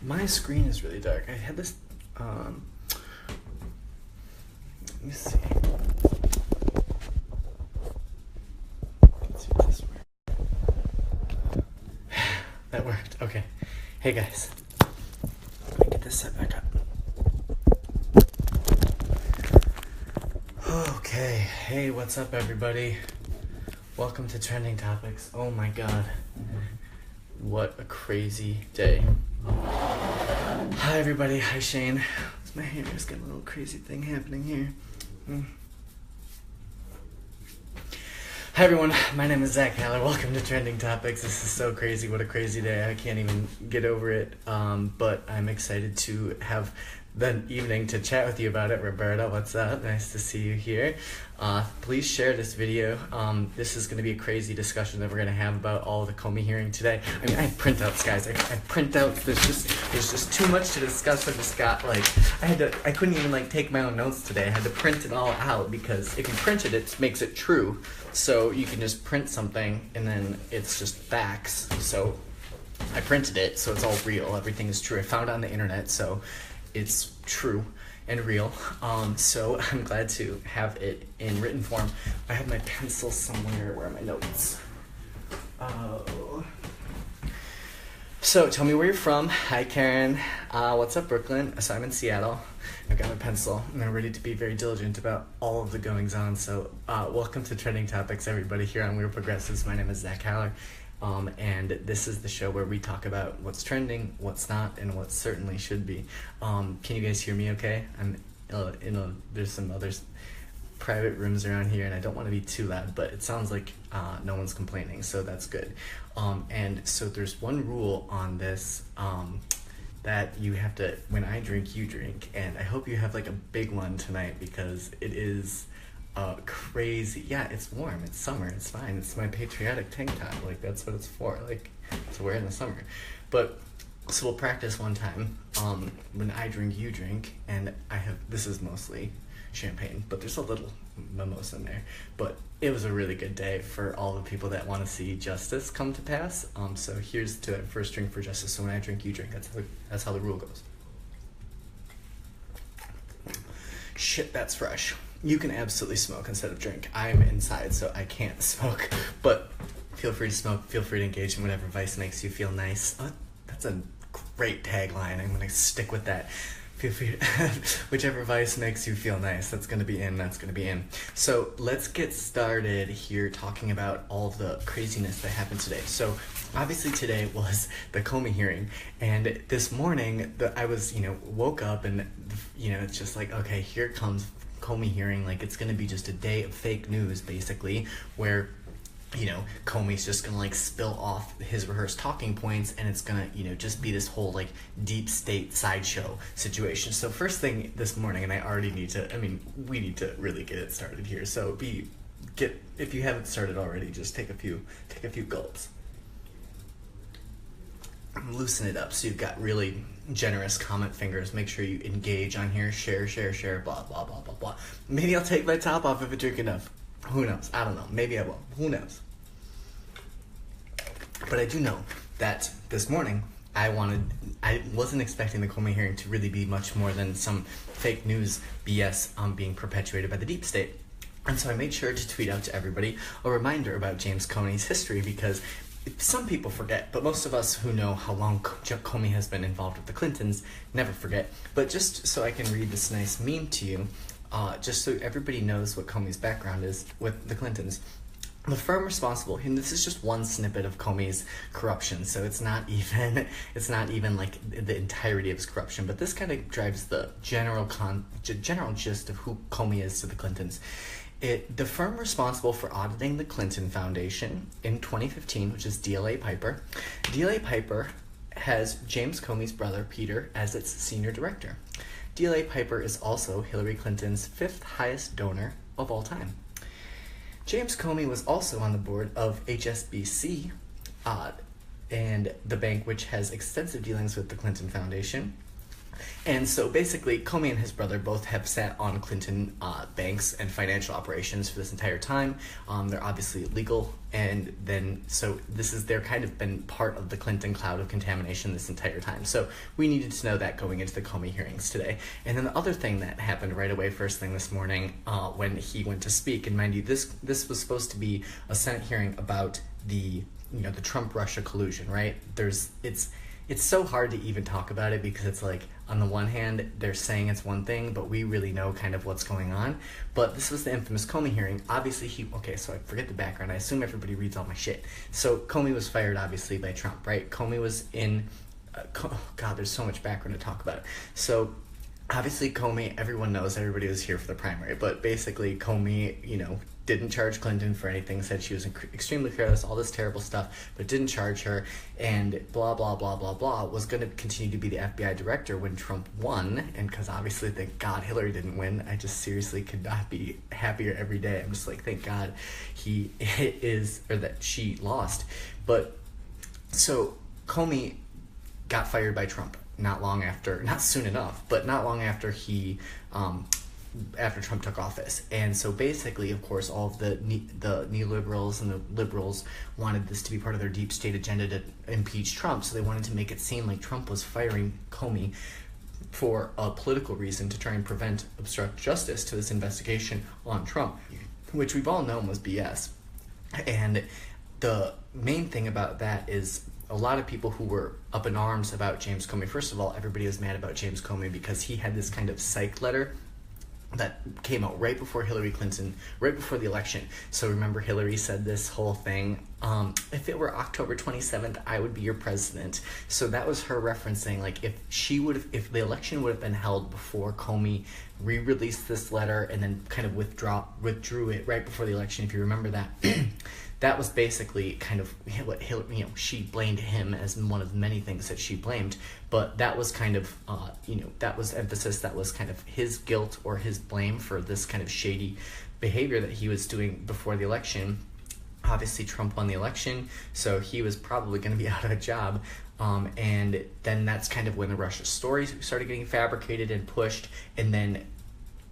My screen is really dark. I had this, let me see. Let's see if this works. That worked, okay. Hey guys, let me get this set back up. Okay, hey, what's up everybody? Welcome to Trending Topics. Oh my god, what a crazy day. Hi everybody, hi Shane. My hair is got a little crazy thing happening here. Hi everyone, my name is Zach Haller. Welcome to Trending Topics. This is so crazy, what a crazy day. I can't even get over it, but I'm excited to have the evening to chat with you about it. Roberta, what's up? Nice to see you here. Please share this video. This is going to be a crazy discussion that we're going to have about all the Comey hearing today. I mean, I have printouts, guys. I have printouts. There's just too much to discuss. I just got I couldn't even take my own notes today. I had to print it all out because if you print it, it makes it true. So you can just print something and then it's just facts. So I printed it, so it's all real. Everything is true. I found it on the internet, so it's true and real. So I'm glad to have it in written form. I have my pencil somewhere. Where are my notes? So tell me where you're from. Hi Karen. What's up Brooklyn? So I'm in Seattle. I've got my pencil and I'm ready to be very diligent about all of the goings on. So welcome to Trending Topics, everybody, here on Weird Progressives. My name is Zach Haller. And this is the show where we talk about what's trending, what's not, and what certainly should be. Can you guys hear me okay? There's some other private rooms around here, and I don't want to be too loud, but it sounds like no one's complaining, so that's good. And so there's one rule on this that you have to, when I drink, you drink, and I hope you have a big one tonight because it is crazy. Yeah, it's warm, it's summer, it's fine. It's my patriotic tank top. That's what it's for. To wear in the summer. But so we'll practice one time. When I drink, you drink, and this is mostly champagne, but there's a little mimosa in there. But it was a really good day for all the people that want to see justice come to pass. So here's to first drink for justice. So when I drink, you drink. That's how the rule goes. Shit, that's fresh. You can absolutely smoke instead of drink. I'm inside, so I can't smoke. But feel free to smoke. Feel free to engage in whatever vice makes you feel nice. That's a great tagline. I'm going to stick with that. Feel free to, whichever vice makes you feel nice. That's going to be in. That's going to be in. So let's get started here talking about all the craziness that happened today. So obviously today was the Comey hearing. And this morning, I was, woke up and, it's just okay, here comes Comey hearing. It's going to be just a day of fake news, basically, where Comey's just gonna spill off his rehearsed talking points, and it's gonna just be this whole deep state sideshow situation. So first thing this morning, and we need to really get it started here. So if you haven't started already, just take a few gulps. Loosen it up so you've got really generous comment fingers. Make sure you engage on here. Share, blah, blah, blah, blah, blah. Maybe I'll take my top off if I drink enough. Who knows? I don't know. Maybe I will. Who knows? But I do know that this morning I wasn't expecting the Comey hearing to really be much more than some fake news BS being perpetuated by the deep state. And so I made sure to tweet out to everybody a reminder about James Comey's history, because some people forget, but most of us who know how long Comey has been involved with the Clintons never forget. But just so I can read this nice meme to you, just so everybody knows what Comey's background is with the Clintons. The firm responsible, and this is just one snippet of Comey's corruption, so it's not even the entirety of his corruption, but this kind of drives the general gist of who Comey is to the Clintons. The firm responsible for auditing the Clinton Foundation in 2015, which is DLA Piper. DLA Piper has James Comey's brother, Peter, as its senior director. DLA Piper is also Hillary Clinton's 5th highest donor of all time. James Comey was also on the board of HSBC, and the bank which has extensive dealings with the Clinton Foundation. And so basically, Comey and his brother both have sat on Clinton banks and financial operations for this entire time. They're obviously legal, and then so they're kind of been part of the Clinton cloud of contamination this entire time. So we needed to know that going into the Comey hearings today. And then the other thing that happened right away, first thing this morning, when he went to speak, and mind you, this was supposed to be a Senate hearing about the Trump-Russia collusion, right? It's so hard to even talk about it because it's like, on the one hand, they're saying it's one thing, but we really know kind of what's going on. But this was the infamous Comey hearing. Obviously, so I forget the background. I assume everybody reads all my shit. So Comey was fired, obviously, by Trump, right? Comey was in, God, there's so much background to talk about. So obviously, Comey, everyone knows, everybody was here for the primary, but basically Comey, didn't charge Clinton for anything, said she was extremely careless, all this terrible stuff, but didn't charge her, and blah, blah, blah, blah, blah, was going to continue to be the FBI director when Trump won, and because obviously, thank God Hillary didn't win, I just seriously could not be happier every day. I'm just like, thank God that she lost. But, so, Comey got fired by Trump not soon enough, but not long after after Trump took office. And so basically, of course, all of the neoliberals and the liberals wanted this to be part of their deep state agenda to impeach Trump. So they wanted to make it seem like Trump was firing Comey for a political reason to try and obstruct justice to this investigation on Trump, which we've all known was BS. And the main thing about that is a lot of people who were up in arms about James Comey. First of all, everybody was mad about James Comey because he had this kind of psych letter that came out right before Hillary Clinton, right before the election. So remember, Hillary said this whole thing, if it were October 27th, I would be your president. So that was her referencing, like, if the election would have been held before Comey re-released this letter and then kind of withdrew it right before the election, if you remember that, that was basically kind of what Hillary, she blamed him as one of many things that she blamed, but that was kind of, that was emphasis, that was kind of his guilt or his blame for this kind of shady behavior that he was doing before the election. Obviously, Trump won the election, so he was probably going to be out of a job. And then that's kind of when the Russia story started getting fabricated and pushed, and then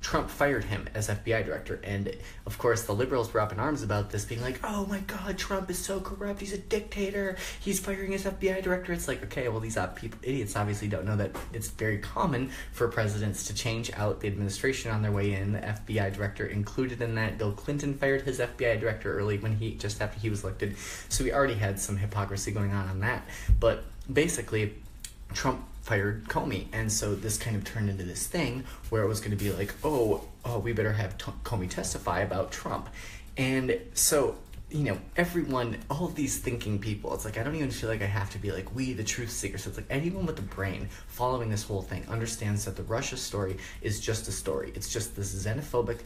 Trump fired him as FBI director. And of course, the liberals were up in arms about this, being like, oh my God, Trump is so corrupt, he's a dictator, he's firing his FBI director. It's like, okay, well, these idiots obviously don't know that it's very common for presidents to change out the administration on their way in. The FBI director included in that. Bill Clinton fired his FBI director early just after he was elected. So we already had some hypocrisy going on that. But basically, Trump fired Comey, and so this kind of turned into this thing where it was going to be like, oh, we better have Comey testify about Trump. And so, everyone, all of these thinking people, it's like, I don't even feel like I have to be like, we, the truth seekers. So it's like anyone with a brain following this whole thing understands that the Russia story is just a story. It's just this xenophobic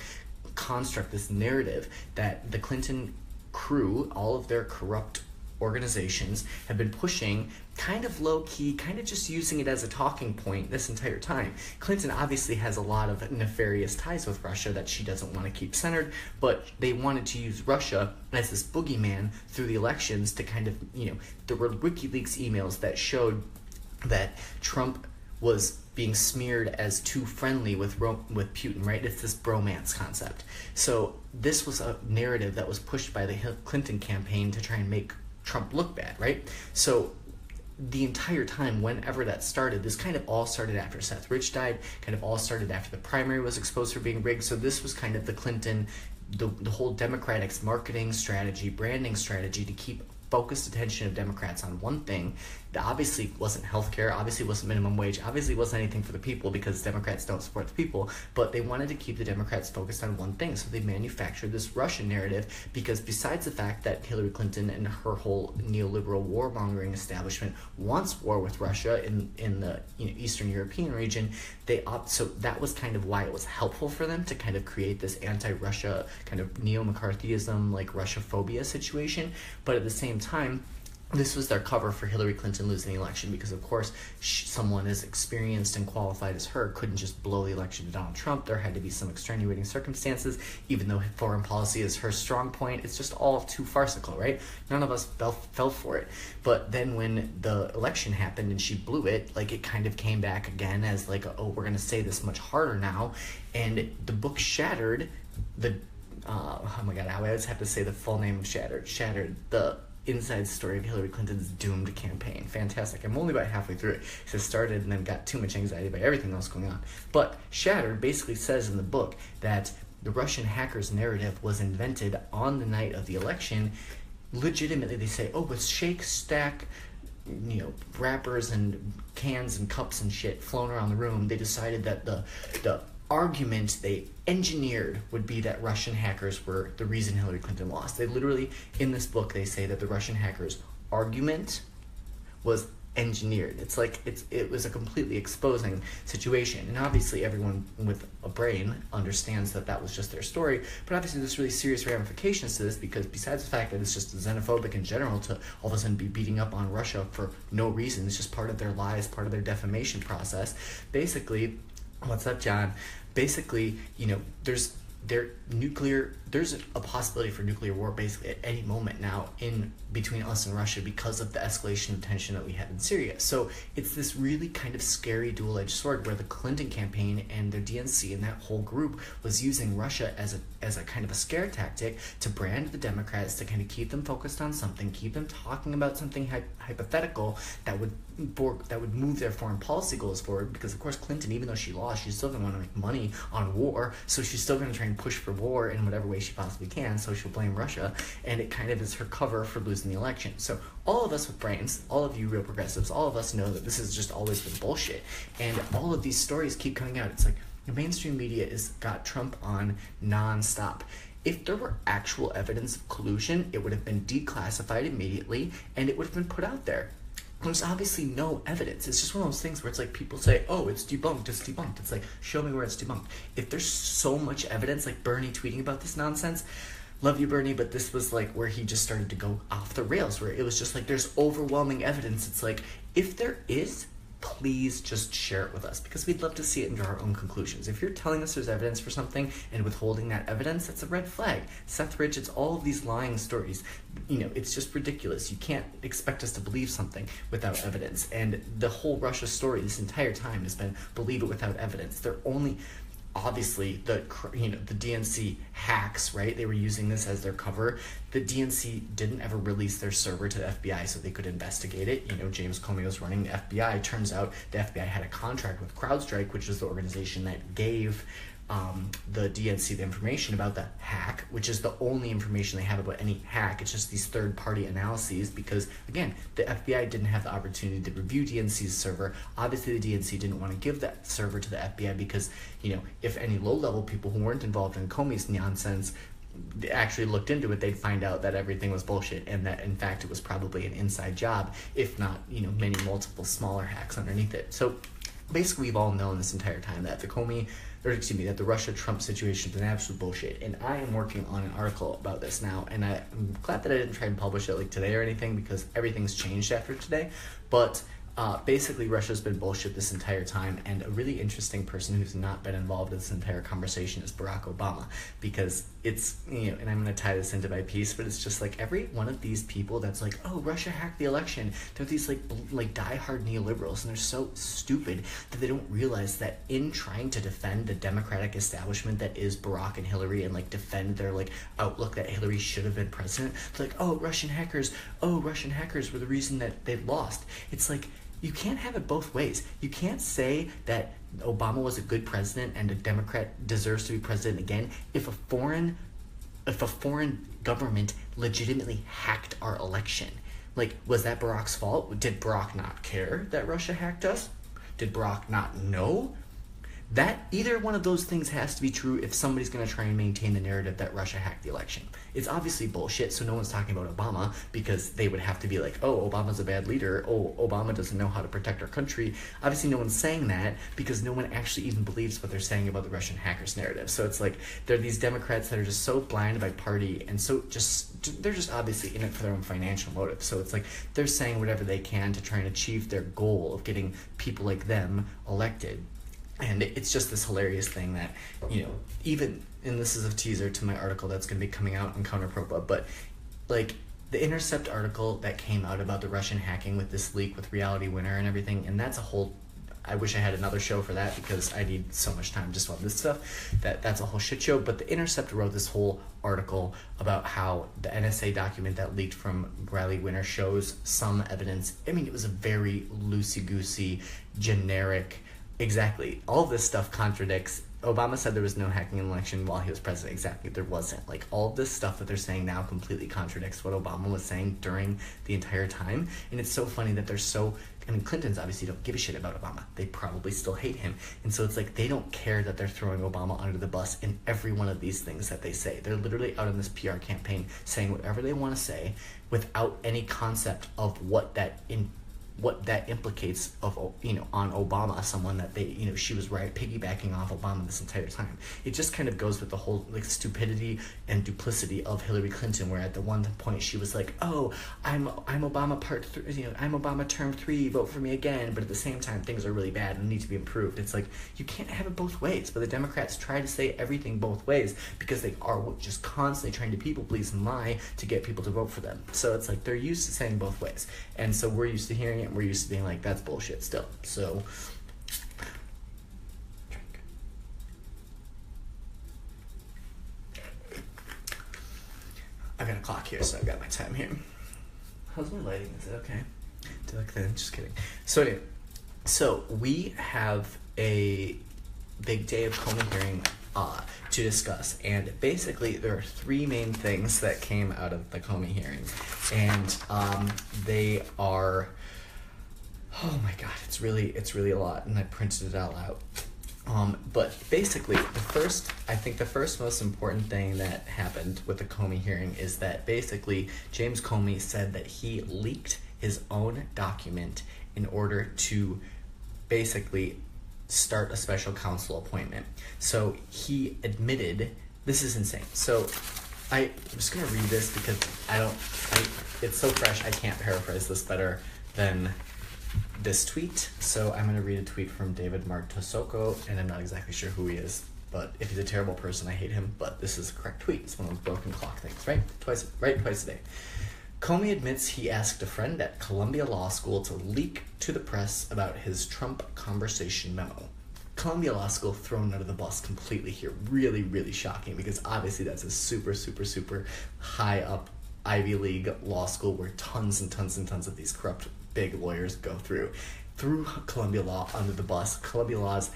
construct, this narrative that the Clinton crew, all of their corrupt organizations, have been pushing kind of low-key, kind of just using it as a talking point this entire time. Clinton obviously has a lot of nefarious ties with Russia that she doesn't want to keep centered, but they wanted to use Russia as this boogeyman through the elections to kind of, there were WikiLeaks emails that showed that Trump was being smeared as too friendly with Putin, right? It's this bromance concept. So this was a narrative that was pushed by the Clinton campaign to try and make Trump look bad, right? So the entire time, whenever that started, this kind of all started after Seth Rich died, kind of all started after the primary was exposed for being rigged. So this was kind of the Clinton, the whole Democratic's marketing strategy, branding strategy to keep focused attention of Democrats on one thing that obviously wasn't healthcare, obviously wasn't minimum wage, obviously wasn't anything for the people because Democrats don't support the people, but they wanted to keep the Democrats focused on one thing. So they manufactured this Russian narrative because besides the fact that Hillary Clinton and her whole neoliberal warmongering establishment wants war with Russia in the Eastern European region, so that was kind of why it was helpful for them to kind of create this anti-Russia kind of neo-McCarthyism, like Russia phobia situation. But at the same time, this was their cover for Hillary Clinton losing the election because, of course, someone as experienced and qualified as her couldn't just blow the election to Donald Trump. There had to be some extenuating circumstances. Even though foreign policy is her strong point, it's just all too farcical, right? None of us fell for it. But then when the election happened and she blew it, like, it kind of came back again as like, oh, we're going to say this much harder now. And the book Shattered, oh my God, I always have to say the full name of Shattered, the inside story of Hillary Clinton's doomed campaign. Fantastic. I'm only about halfway through it because it started and then got too much anxiety by everything else going on. But Shattered basically says in the book that the Russian hackers narrative was invented on the night of the election. Legitimately, they say, oh, with shake, stack, wrappers and cans and cups and shit flown around the room, they decided that the argument they engineered would be that Russian hackers were the reason Hillary Clinton lost. They literally, in this book, they say that the Russian hackers' argument was engineered. It's like it was a completely exposing situation. And obviously everyone with a brain understands that that was just their story, but obviously there's really serious ramifications to this because besides the fact that it's just xenophobic in general to all of a sudden be beating up on Russia for no reason, it's just part of their lies, part of their defamation process. Basically, what's up, John? Basically, there's a possibility for nuclear war basically at any moment now in between us and Russia because of the escalation of tension that we had in Syria. So it's this really kind of scary dual-edged sword where the Clinton campaign and their DNC and that whole group was using Russia as a kind of a scare tactic to brand the Democrats, to kind of keep them focused on something, keep them talking about something hypothetical that would move their foreign policy goals forward. Because of course Clinton, even though she lost, she's still going to want to make money on war, so she's still going to try and push for war in whatever way she possibly can, so she'll blame Russia, and it kind of is her cover for losing the election. So all of us with brains, all of you real progressives, all of us know that this has just always been bullshit, and all of these stories keep coming out. It's like the mainstream media has got Trump on non-stop. If there were actual evidence of collusion, it would have been declassified immediately, and it would have been put out there. There's obviously no evidence. It's just one of those things where it's like people say, oh, it's debunked. It's like, show me where it's debunked. If there's so much evidence, like Bernie tweeting about this nonsense, love you, Bernie, but this was like where he just started to go off the rails, where it was just like, there's overwhelming evidence. It's like, if there is, please just share it with us because we'd love to see it and draw our own conclusions. If you're telling us there's evidence for something and withholding that evidence, that's a red flag. Seth Rich, it's all of these lying stories. It's just ridiculous. You can't expect us to believe something without evidence. And the whole Russia story this entire time has been believe it without evidence. They're only... Obviously, the DNC hacks, right? They were using this as their cover. The DNC didn't ever release their server to the FBI so they could investigate it. James Comey was running the FBI. Turns out the FBI had a contract with CrowdStrike, which is the organization that gave the DNC the information about the hack, which is the only information they have about any hack. It's just these third-party analyses because, again, the FBI didn't have the opportunity to review DNC's server. Obviously, the DNC didn't want to give that server to the FBI because, if any low-level people who weren't involved in Comey's nonsense actually looked into it, they'd find out that everything was bullshit and that, in fact, it was probably an inside job, if not, multiple smaller hacks underneath it. So basically, we've all known this entire time that that the Russia-Trump situation is an absolute bullshit. And I am working on an article about this now, and I'm glad that I didn't try and publish it like today or anything because everything's changed after today. But basically, Russia's been bullshit this entire time, and a really interesting person who's not been involved in this entire conversation is Barack Obama, because it's, and I'm going to tie this into my piece, but it's just like every one of these people that's like, oh, Russia hacked the election, they're these like diehard neoliberals, and they're so stupid that they don't realize that in trying to defend the Democratic establishment that is Barack and Hillary and defend their outlook that Hillary should have been president, it's like, oh, Russian hackers were the reason that they lost. It's like, you can't have it both ways. You can't say that Obama was a good president and a Democrat deserves to be president again if a foreign government legitimately hacked our election. Was that Barack's fault? Did Barack not care that Russia hacked us? Did Barack not know? that either one of those things has to be true if somebody's going to try and maintain the narrative that Russia hacked the election. It's obviously bullshit, so no one's talking about Obama because they would have to be like, oh, Obama's a bad leader, oh, Obama doesn't know how to protect our country. Obviously no one's saying that because no one actually even believes what they're saying about the Russian hackers narrative. So it's like there are these Democrats that are just so blinded by party and so they're just obviously in it for their own financial motive. So it's like they're saying whatever they can to try and achieve their goal of getting people like them elected. And it's just this hilarious thing that, even, and this is a teaser to my article that's going to be coming out on Counterpropa, but like the Intercept article that came out about the Russian hacking with this leak with Reality Winner and everything, and that's a whole, I wish I had another show for that because I need so much time just on this stuff, that's a whole shit show. But the Intercept wrote this whole article about how the NSA document that leaked from Reality Winner shows some evidence. I mean, it was a very loosey-goosey, generic. Exactly. All this stuff contradicts. Obama said there was no hacking in the election while he was president. Exactly. There wasn't. Like, all of this stuff that they're saying now completely contradicts what Obama was saying during the entire time. And it's so funny that they're so... I mean, Clintons obviously don't give a shit about Obama. They probably still hate him. And so it's like they don't care that they're throwing Obama under the bus in every one of these things that they say. They're literally out on this PR campaign saying whatever they want to say without any concept of what that implicates of, on Obama, someone that they, she was right piggybacking off Obama this entire time. It just kind of goes with the whole like stupidity and duplicity of Hillary Clinton, where at the one point she was like, oh, I'm Obama I'm Obama term 3, vote for me again, but at the same time things are really bad and need to be improved. It's like, you can't have it both ways, but the Democrats try to say everything both ways because they are just constantly trying to people please and lie to get people to vote for them. So it's like they're used to saying both ways, and so we're used to hearing it. We're used to being like, that's bullshit still. So I've got a clock here, so I've got my time here. How's my lighting? Is it okay? Do you like that? Just kidding. So anyway, so we have a big day of Comey hearing to discuss, and basically there are three main things that came out of the Comey hearing, and they are, oh my god, it's really a lot, and I printed it all out. But basically, the first most important thing that happened with the Comey hearing is that basically James Comey said that he leaked his own document in order to basically start a special counsel appointment. So he admitted, this is insane. So I'm just going to read this because it's so fresh, I can't paraphrase this better than this tweet. So I'm going to read a tweet from David Martosoko, and I'm not exactly sure who he is, but if he's a terrible person, I hate him, but this is a correct tweet. It's one of those broken clock things, right? Twice a day. Comey admits he asked a friend at Columbia Law School to leak to the press about his Trump conversation memo. Columbia Law School thrown under the bus completely here. Really, really shocking, because obviously that's a super, super, super high up Ivy League law school where tons and tons and tons of these corrupt big lawyers go through. Threw Columbia Law under the bus. Columbia Law's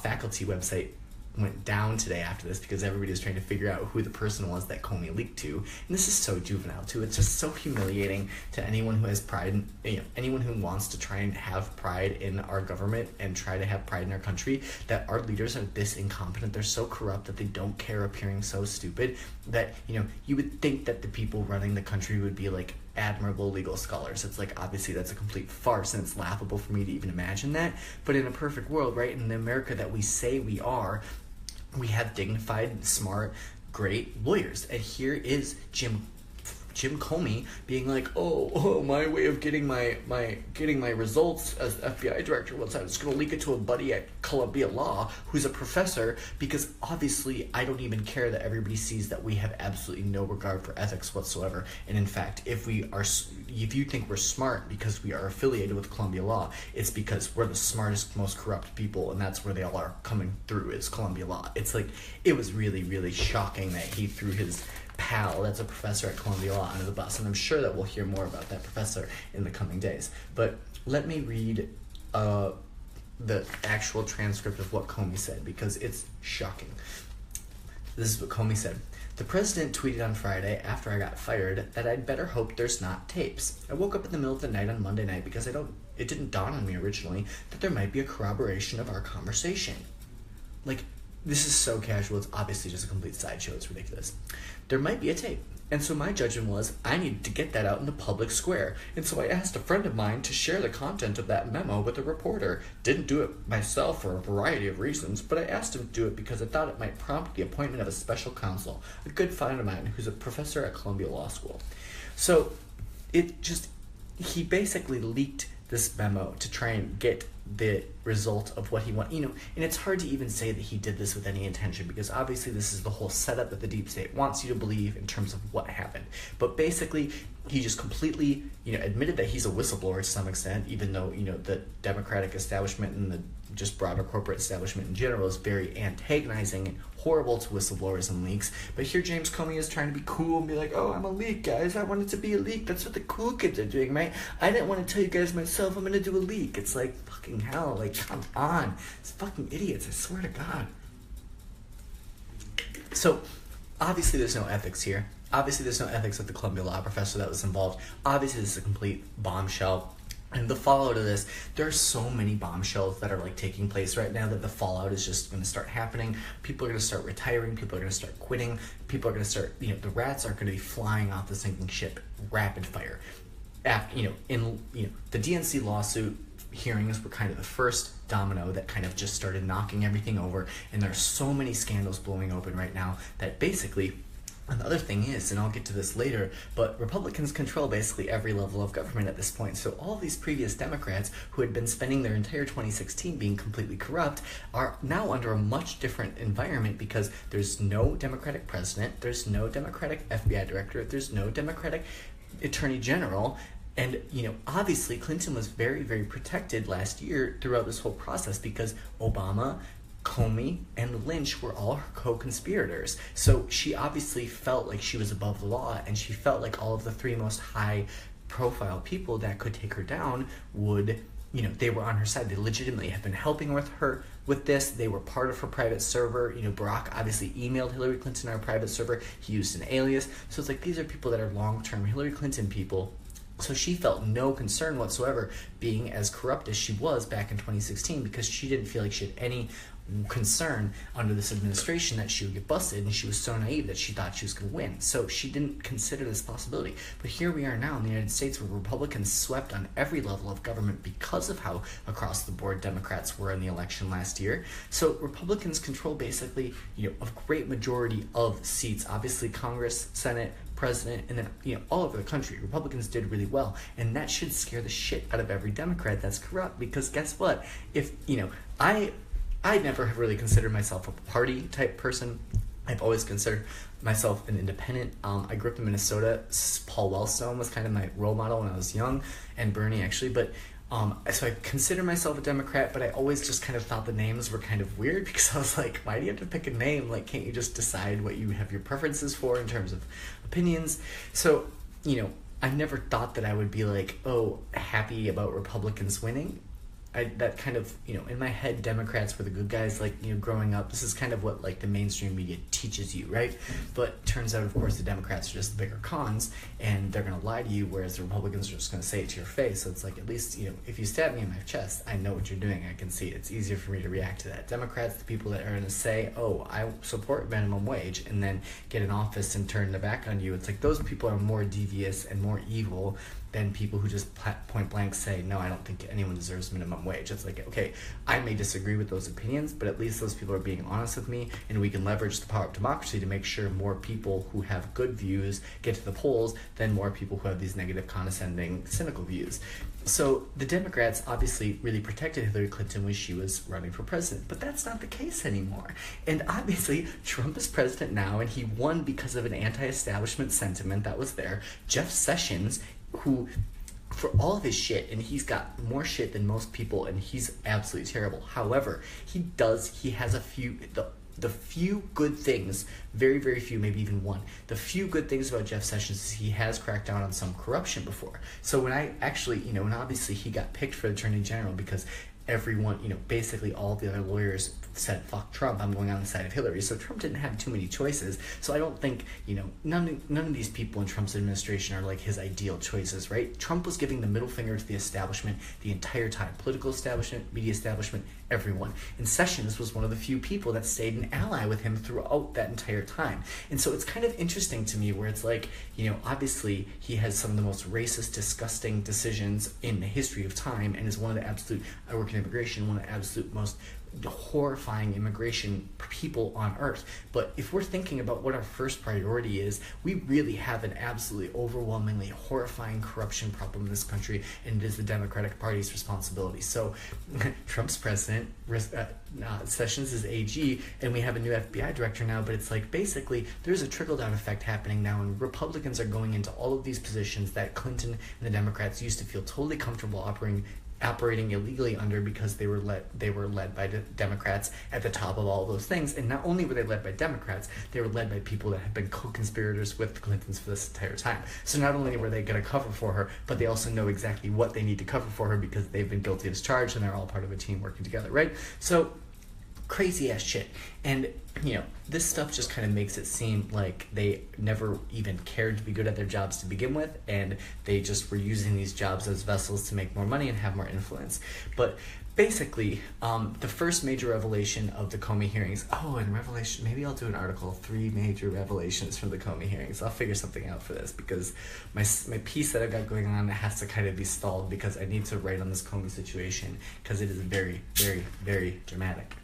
faculty website went down today after this because everybody was trying to figure out who the person was that Comey leaked to. And this is so juvenile too. It's just so humiliating to anyone who has pride, anyone who wants to try and have pride in our government and try to have pride in our country, that our leaders are this incompetent. They're so corrupt that they don't care, appearing so stupid that, you would think that the people running the country would be like admirable legal scholars. It's like, obviously that's a complete farce, and it's laughable for me to even imagine that. But in a perfect world, right, in the America that we say we are, we have dignified, smart, great lawyers. And here is Jim Comey being like, oh, my way of getting my results as FBI director was I was going to leak it to a buddy at Columbia Law who's a professor, because obviously I don't even care that everybody sees that we have absolutely no regard for ethics whatsoever. And in fact, if you think we're smart because we are affiliated with Columbia Law, it's because we're the smartest, most corrupt people, and that's where they all are coming through, is Columbia Law. It's like, it was really, really shocking that he threw his pal that's a professor at Columbia Law under the bus, and I'm sure that we'll hear more about that professor in the coming days. But let me read the actual transcript of what Comey said, because it's shocking. This is what Comey said. The president tweeted on Friday, after I got fired, that I'd better hope there's not tapes. I woke up in the middle of the night on Monday night because it didn't dawn on me originally that there might be a corroboration of our conversation. like, this is so casual, it's obviously just a complete sideshow, it's ridiculous. There might be a tape. And so my judgment was, I needed to get that out in the public square. And so I asked a friend of mine to share the content of that memo with a reporter. Didn't do it myself for a variety of reasons, but I asked him to do it because I thought it might prompt the appointment of a special counsel, a good friend of mine who's a professor at Columbia Law School. So he basically leaked this memo to try and get the result of what he wanted, and it's hard to even say that he did this with any intention, because obviously this is the whole setup that the deep state wants you to believe in terms of what happened. But basically, he just completely, admitted that he's a whistleblower to some extent, even though, the Democratic establishment and the just broader corporate establishment in general is very antagonizing and horrible to whistleblowers and leaks. But here James Comey is trying to be cool and be like, oh, I'm a leak, guys. I want it to be a leak. That's what the cool kids are doing, right? I didn't want to tell you guys myself. I'm going to do a leak. It's like, fucking hell. Like, come on. It's fucking idiots. I swear to God. So, obviously there's no ethics here. Obviously there's no ethics of the Columbia law professor that was involved. Obviously this is a complete bombshell. And the fallout of this, there are so many bombshells that are like taking place right now that the fallout is just going to start happening. People are going to start retiring. People are going to start quitting. People are going to start, the rats are going to be flying off the sinking ship rapid fire. After, the DNC lawsuit hearings were kind of the first domino that kind of just started knocking everything over. And there are so many scandals blowing open right now that basically. And the other thing is, and I'll get to this later, but Republicans control basically every level of government at this point. So all these previous Democrats who had been spending their entire 2016 being completely corrupt are now under a much different environment, because there's no Democratic president, there's no Democratic FBI director, there's no Democratic attorney general. And, obviously Clinton was very, very protected last year throughout this whole process, because Obama, Comey, and Lynch were all her co-conspirators. So she obviously felt like she was above the law, and she felt like all of the three most high-profile people that could take her down would, they were on her side. They legitimately have been helping with her with this. They were part of her private server. Barack obviously emailed Hillary Clinton on her private server. He used an alias. So it's like, these are people that are long-term Hillary Clinton people. So she felt no concern whatsoever being as corrupt as she was back in 2016, because she didn't feel like she had any concern under this administration that she would get busted, and she was so naive that she thought she was going to win. So she didn't consider this possibility. But here we are now in the United States, where Republicans swept on every level of government because of how across the board Democrats were in the election last year. So Republicans control basically, a great majority of seats. Obviously Congress, Senate, President, and then all over the country. Republicans did really well, and that should scare the shit out of every Democrat that's corrupt, because guess what? If I never have really considered myself a party type person. I've always considered myself an independent. I grew up in Minnesota. Paul Wellstone was kind of my role model when I was young, and Bernie actually, but so I consider myself a Democrat, but I always just kind of thought the names were kind of weird, because I was like, why do you have to pick a name? Like, can't you just decide what you have your preferences for in terms of opinions? So, I never thought that I would be like, oh, happy about Republicans winning. That kind of, in my head, Democrats were the good guys, like, growing up. This is kind of what, like, the mainstream media teaches you, right? But turns out, of course, the Democrats are just the bigger cons, and they're going to lie to you, whereas the Republicans are just going to say it to your face. So it's like, at least, if you stab me in my chest, I know what you're doing. I can see it. It's easier for me to react to that. Democrats, the people that are going to say, oh, I support minimum wage, and then get in office and turn their back on you. It's like, those people are more devious and more evil than people who just point blank say, no, I don't think anyone deserves minimum wage. It's like, okay, I may disagree with those opinions, but at least those people are being honest with me, and we can leverage the power of democracy to make sure more people who have good views get to the polls than more people who have these negative, condescending, cynical views. So the Democrats obviously really protected Hillary Clinton when she was running for president, but that's not the case anymore. And obviously, Trump is president now, and he won because of an anti-establishment sentiment that was there. Jeff Sessions, who, for all of his shit, and he's got more shit than most people, and he's absolutely terrible. However, he has a few, the few good things, very, very few, maybe even one. The few good things about Jeff Sessions is he has cracked down on some corruption before. So when I actually, and obviously he got picked for Attorney General because everyone, basically all the other lawyers said, fuck Trump, I'm going on the side of Hillary. So Trump didn't have too many choices. So I don't think, none of these people in Trump's administration are like his ideal choices, right? Trump was giving the middle finger to the establishment the entire time. Political establishment, media establishment, everyone. And Sessions was one of the few people that stayed an ally with him throughout that entire time. And so it's kind of interesting to me where it's like, obviously he has some of the most racist, disgusting decisions in the history of time and is one of the absolute, I work in immigration, one of the absolute most horrifying immigration people on earth. But if we're thinking about what our first priority is, we really have an absolutely overwhelmingly horrifying corruption problem in this country, and it is the Democratic Party's responsibility. So Trump's president, Sessions is AG, and we have a new FBI director now, but it's like basically there's a trickle-down effect happening now, and Republicans are going into all of these positions that Clinton and the Democrats used to feel totally comfortable operating illegally under, because they were led by the Democrats at the top of all of those things. And not only were they led by Democrats, they were led by people that had been co-conspirators with the Clintons for this entire time. So not only were they going to cover for her, but they also know exactly what they need to cover for her because they've been guilty as charged and they're all part of a team working together, right? So crazy ass shit. And this stuff just kind of makes it seem like they never even cared to be good at their jobs to begin with, and they just were using these jobs as vessels to make more money and have more influence. But basically, the first major revelation of the Comey hearings, and revelation, maybe I'll do an article, 3 major revelations from the Comey hearings. I'll figure something out for this, because my piece that I've got going on has to kind of be stalled, because I need to write on this Comey situation, because it is very, very, very dramatic.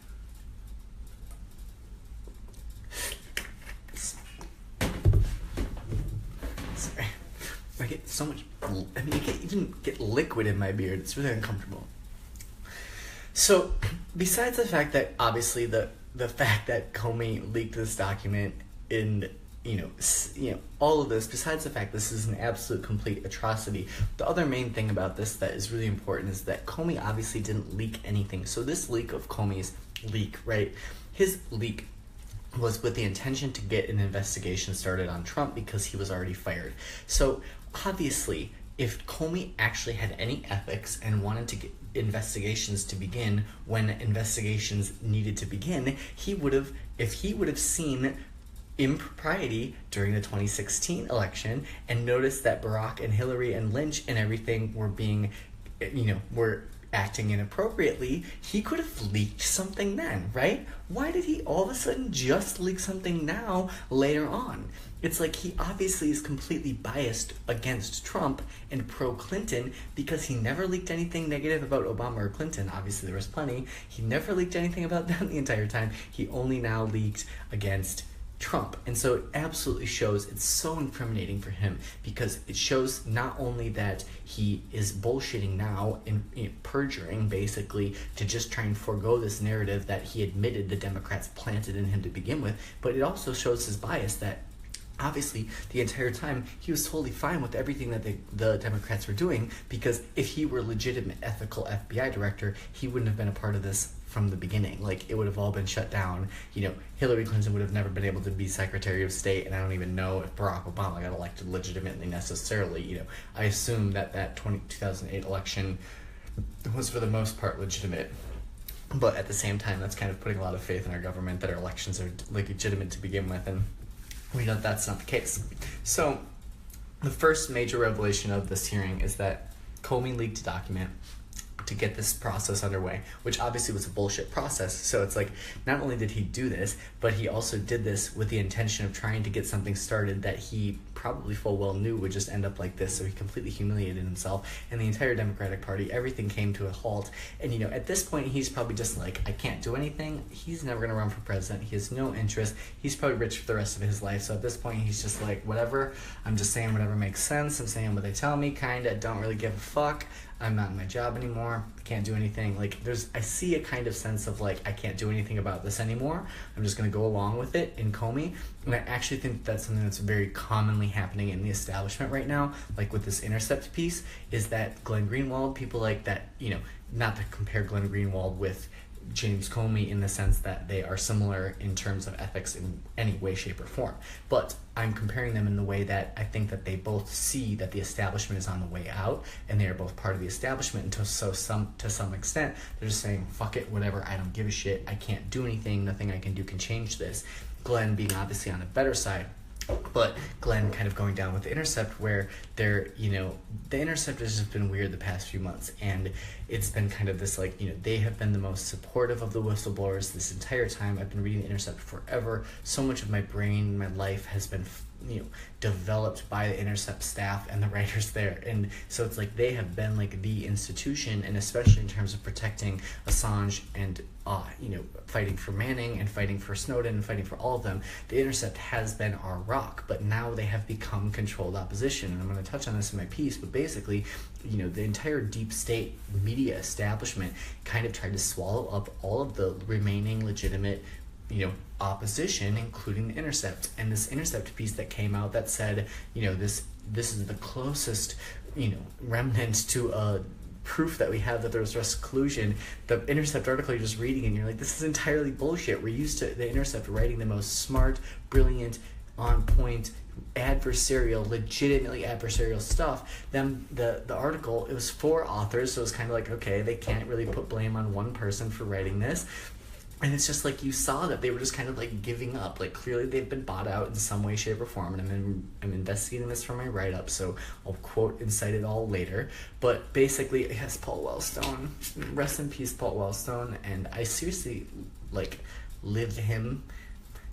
Sorry. I get so much, I even get liquid in my beard. It's really uncomfortable. So, besides the fact that, obviously, the fact that Comey leaked this document in, all of this, besides the fact this is an absolute complete atrocity, the other main thing about this that is really important is that Comey obviously didn't leak anything. So this leak of Comey's leak, right? His leak was with the intention to get an investigation started on Trump because he was already fired. So, obviously, if Comey actually had any ethics and wanted to get investigations to begin when investigations needed to begin, if he would have seen impropriety during the 2016 election and noticed that Barack and Hillary and Lynch and everything were being, were acting inappropriately, he could have leaked something then, right? Why did he all of a sudden just leak something now later on? It's like he obviously is completely biased against Trump and pro-Clinton because he never leaked anything negative about Obama or Clinton. Obviously there was plenty. He never leaked anything about them the entire time. He only now leaked against Trump. And so it absolutely shows, it's so incriminating for him because it shows not only that he is bullshitting now and perjuring basically to just try and forego this narrative that he admitted the Democrats planted in him to begin with, but it also shows his bias that obviously the entire time he was totally fine with everything that the Democrats were doing, because if he were a legitimate ethical FBI director, he wouldn't have been a part of this from the beginning. Like, it would have all been shut down. Hillary Clinton would have never been able to be Secretary of State, and I don't even know if Barack Obama got elected legitimately necessarily. I assume that 2008 election was for the most part legitimate. But at the same time, that's kind of putting a lot of faith in our government that our elections are legitimate to begin with, and we know that's not the case. So, the first major revelation of this hearing is that Comey leaked a document to get this process underway, which obviously was a bullshit process. So it's like, not only did he do this, but he also did this with the intention of trying to get something started that he probably full well knew would just end up like this. So he completely humiliated himself and the entire Democratic Party. Everything came to a halt. And at this point, he's probably just like, I can't do anything. He's never gonna run for president. He has no interest. He's probably rich for the rest of his life. So at this point, he's just like, whatever. I'm just saying whatever makes sense. I'm saying what they tell me, kinda. Don't really give a fuck. I'm not in my job anymore. I can't do anything. Like, I see a kind of sense of like, I can't do anything about this anymore. I'm just going to go along with it in Comey. And I actually think that's something that's very commonly happening in the establishment right now, like with this Intercept piece, is that Glenn Greenwald, people like that, not to compare Glenn Greenwald with James Comey in the sense that they are similar in terms of ethics in any way, shape, or form. But I'm comparing them in the way that I think that they both see that the establishment is on the way out, and they are both part of the establishment. And to some extent, they're just saying, fuck it, whatever, I don't give a shit, I can't do anything, nothing I can do can change this. Glenn being obviously on the better side. But Glenn kind of going down with The Intercept, where they're, The Intercept has just been weird the past few months, and it's been kind of this, they have been the most supportive of the whistleblowers this entire time. I've been reading The Intercept forever. So much of my brain, my life has been, developed by The Intercept staff and the writers there. And so it's like they have been like the institution, and especially in terms of protecting Assange and, fighting for Manning and fighting for Snowden and fighting for all of them. The Intercept has been our rock, but now they have become controlled opposition. And I'm going to touch on this in my piece, but basically, the entire deep state media establishment kind of tried to swallow up all of the remaining legitimate opposition, including The Intercept. And this Intercept piece that came out that said, this is the closest, remnant to a proof that we have that there was Russian collusion. The Intercept article you're just reading, and you're like, this is entirely bullshit. We're used to The Intercept writing the most smart, brilliant, on point, legitimately adversarial stuff. Then the article, it was 4 authors, so it was kind of like, okay, they can't really put blame on one person for writing this. And it's just like you saw that they were just kind of like giving up. Like clearly they've been bought out in some way, shape, or form. And I'm investigating this for my write-up, so I'll quote and cite it all later. But basically, yes, Paul Wellstone. Rest in peace, Paul Wellstone. And I seriously lived him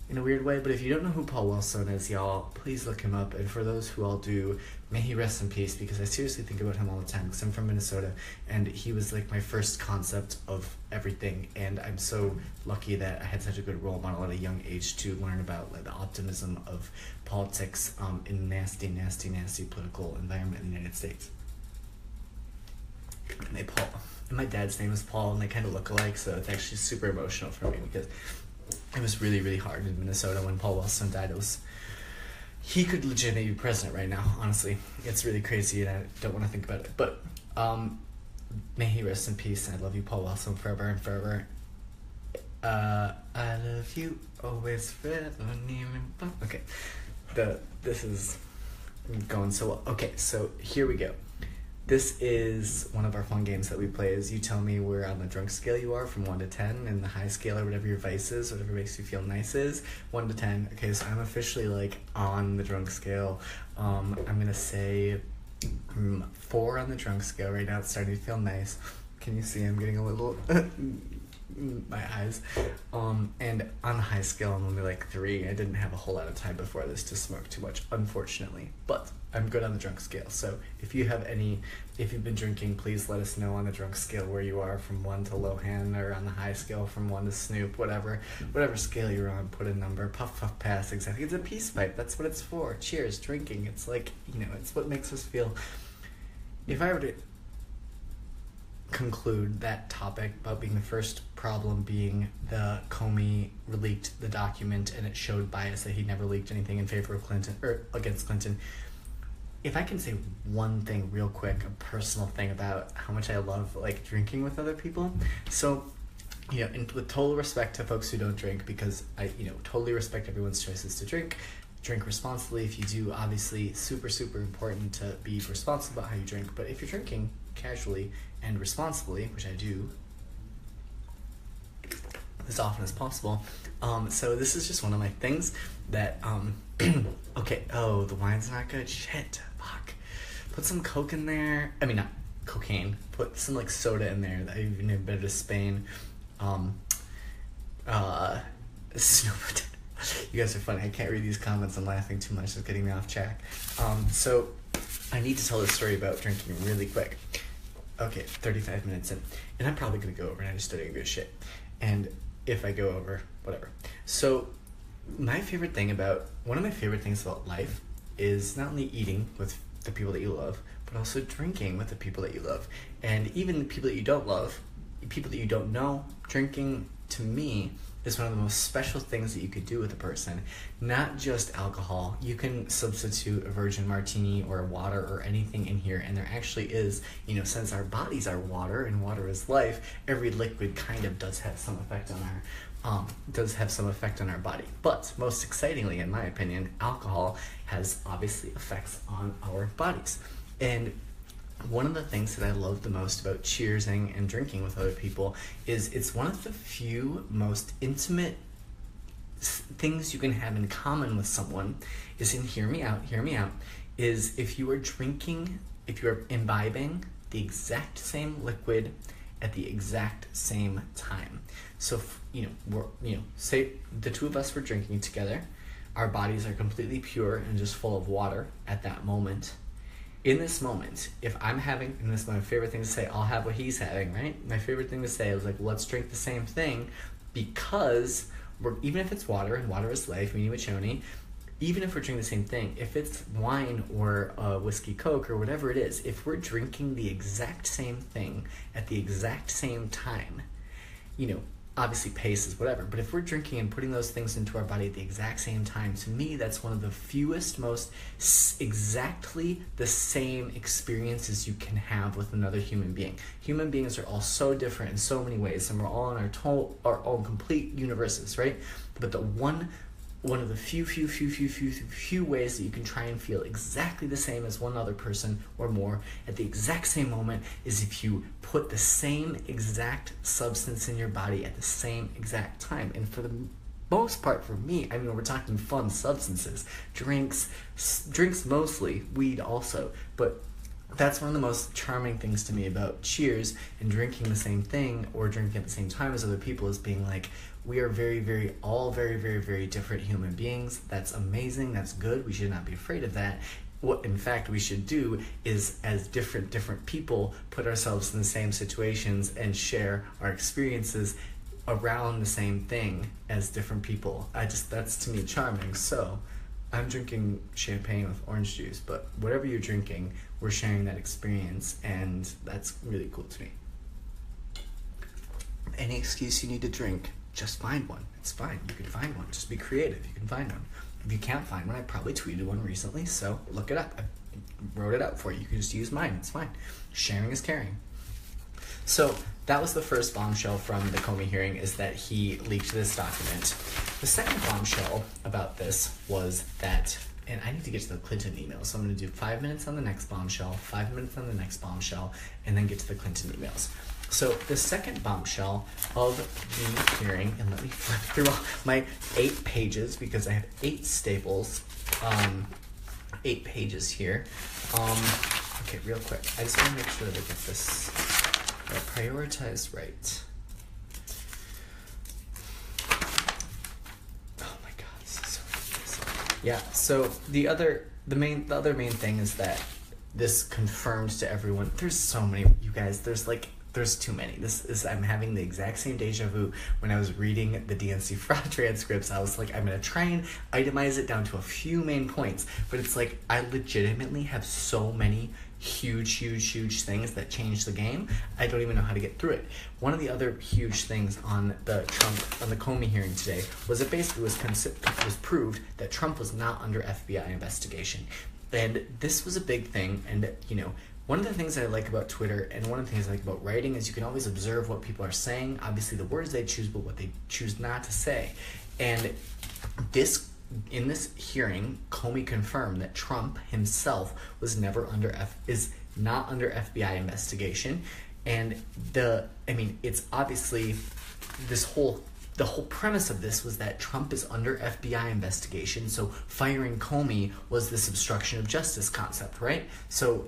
in a weird way. But if you don't know who Paul Wellstone is, y'all, please look him up. And for those who all do, may he rest in peace, because I seriously think about him all the time, because I'm from Minnesota, and he was like my first concept of everything. And I'm so lucky that I had such a good role model at a young age to learn about the optimism of politics in a nasty, nasty, nasty political environment in the United States. And my dad's name is Paul, and they kind of look alike, so it's actually super emotional for me, because it was really, really hard in Minnesota when Paul Wellstone died. He could legitimately be president right now, honestly. It's really crazy, and I don't want to think about it. But may he rest in peace, and I love you, Paul Wellstone, forever and forever. I love you always, forever, never. Okay, this is going so well. Okay, so here we go. This is one of our fun games that we play. Is you tell me where on the drunk scale you are from 1 to 10, and the high scale or whatever your vice is, whatever makes you feel nice is 1 to 10. Okay, so I'm officially on the drunk scale. I'm gonna say 4 on the drunk scale right now. It's starting to feel nice. Can you see I'm getting a little my eyes? And on the high scale I'm only 3. I didn't have a whole lot of time before this to smoke too much, unfortunately, but I'm good on the drunk scale. So if you've been drinking, please let us know on the drunk scale where you are, from 1 to Lohan, or on the high scale from 1 to Snoop, whatever scale you're on. Put a number. Puff puff pass. Exactly. It's a peace pipe. That's what it's for. Cheers. Drinking. It's it's what makes us feel. If I were to conclude that topic about being the first problem being the Comey leaked the document and it showed bias, that he never leaked anything in favor of Clinton or against Clinton. If I can say one thing real quick, a personal thing about how much I love drinking with other people. So, and with total respect to folks who don't drink, because I totally respect everyone's choices to drink responsibly. If you do, obviously super, super important to be responsible about how you drink. But if you're drinking casually and responsibly, which I do as often as possible, so this is just one of my things that okay, oh, the wine's not good, shit, fuck, put some coke in there. I mean, not cocaine, put some soda in there. That I've never been to Spain. You guys are funny. I can't read these comments. I'm laughing too much. It's getting me off track. So I need to tell this story about drinking really quick. Okay, 35 minutes in, and I'm probably gonna go over, and I just started a good shit. And if I go over, whatever. So one of my favorite things about life is not only eating with the people that you love, but also drinking with the people that you love. And even the people that you don't love, people that you don't know, drinking to me is one of the most special things that you could do with a person. Not just alcohol. You can substitute a virgin martini or water or anything in here, and there actually is, since our bodies are water and water is life, every liquid kind of does have some effect on our body. But most excitingly, in my opinion, alcohol has obviously effects on our bodies. And one of the things that I love the most about cheersing and drinking with other people is it's one of the few most intimate things you can have in common with someone is, and hear me out, is if you are imbibing the exact same liquid at the exact same time. So, say the two of us were drinking together, our bodies are completely pure and just full of water at that moment. In this moment, if I'm having, and this is my favorite thing to say, I'll have what he's having, right? My favorite thing to say is let's drink the same thing, because even if it's water, and water is life, mini machoni, even if we're drinking the same thing, if it's wine or whiskey Coke or whatever it is, if we're drinking the exact same thing at the exact same time, obviously pace is whatever, but if we're drinking and putting those things into our body at the exact same time, to me, that's one of the fewest, most exactly the same experiences you can have with another human being. Human beings are all so different in so many ways, and we're all in our own complete universes, right? But the one of the few ways that you can try and feel exactly the same as one other person or more at the exact same moment is if you put the same exact substance in your body at the same exact time. And for the most part, for me, we're talking fun substances, drinks mostly, weed also, but that's one of the most charming things to me about cheers and drinking the same thing or drinking at the same time as other people is being we are very, very, all very, very, very different human beings. That's amazing. That's good. We should not be afraid of that. What, in fact, we should do is, as different people, put ourselves in the same situations and share our experiences around the same thing as different people. That's to me charming. So I'm drinking champagne with orange juice, but whatever you're drinking, we're sharing that experience, and that's really cool to me. Any excuse you need to drink, just find one. It's fine. You can find one. Just be creative. You can find one. If you can't find one, I probably tweeted one recently, so look it up. I wrote it out for you. You can just use mine. It's fine. Sharing is caring. So that was the first bombshell from the Comey hearing, is that he leaked this document. The second bombshell about this was that, and I need to get to the Clinton emails, so I'm going to do 5 minutes on the next bombshell, 5 minutes on the next bombshell, and then get to the Clinton emails. So the second bombshell of the hearing, and let me flip through all my 8 pages because I have 8 staples, 8 pages here. Okay, real quick, I just want to make sure that I get this prioritized right. Oh my God, this is so ridiculous. Yeah, so the other main thing is that this confirms to everyone. There's so many, you guys. There's too many. I'm having the exact same deja vu when I was reading the DNC fraud transcripts. I was I'm going to try and itemize it down to a few main points, but it's I legitimately have so many huge things that change the game. I don't even know how to get through it. One of the other huge things on the Comey hearing today was it basically was proved that Trump was not under FBI investigation. And this was a big thing, and one of the things that I like about Twitter and one of the things I like about writing is you can always observe what people are saying, obviously the words they choose, but what they choose not to say. And in this hearing, Comey confirmed that Trump himself was is not under FBI investigation. And it's obviously the whole premise of this was that Trump is under FBI investigation, so firing Comey was this obstruction of justice concept, right? So,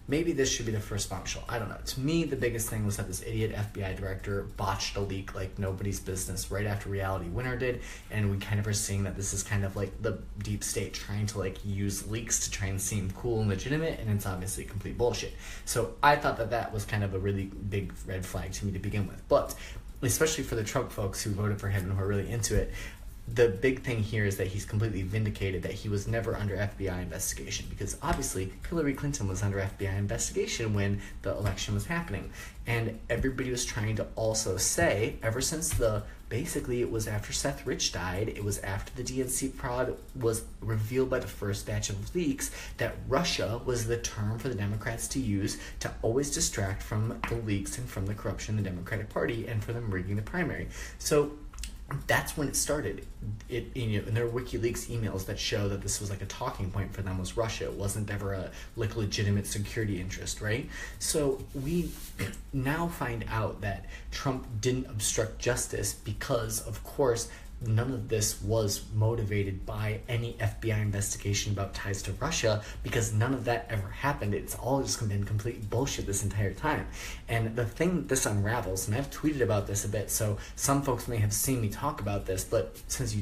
maybe this should be the first bombshell. I don't know. To me, the biggest thing was that this idiot FBI director botched a leak like nobody's business right after Reality Winner did, and we kind of are seeing that this is kind of the deep state trying to use leaks to try and seem cool and legitimate, and it's obviously complete bullshit. So I thought that was kind of a really big red flag to me to begin with, but especially for the Trump folks who voted for him and who are really into it, the big thing here is that he's completely vindicated that he was never under FBI investigation, because obviously Hillary Clinton was under FBI investigation when the election was happening. And everybody was trying to also say, ever since basically it was after Seth Rich died, it was after the DNC fraud was revealed by the first batch of leaks, that Russia was the term for the Democrats to use to always distract from the leaks and from the corruption in the Democratic Party and for them rigging the primary. So that's when it started. And there are WikiLeaks emails that show that this was like a talking point for them, was Russia. It wasn't ever a legitimate security interest, right? So we now find out that Trump didn't obstruct justice because, of course, none of this was motivated by any FBI investigation about ties to Russia, because none of that ever happened. It's all just been complete bullshit this entire time. And the thing that this unravels, and I've tweeted about this a bit, so some folks may have seen me talk about this, but since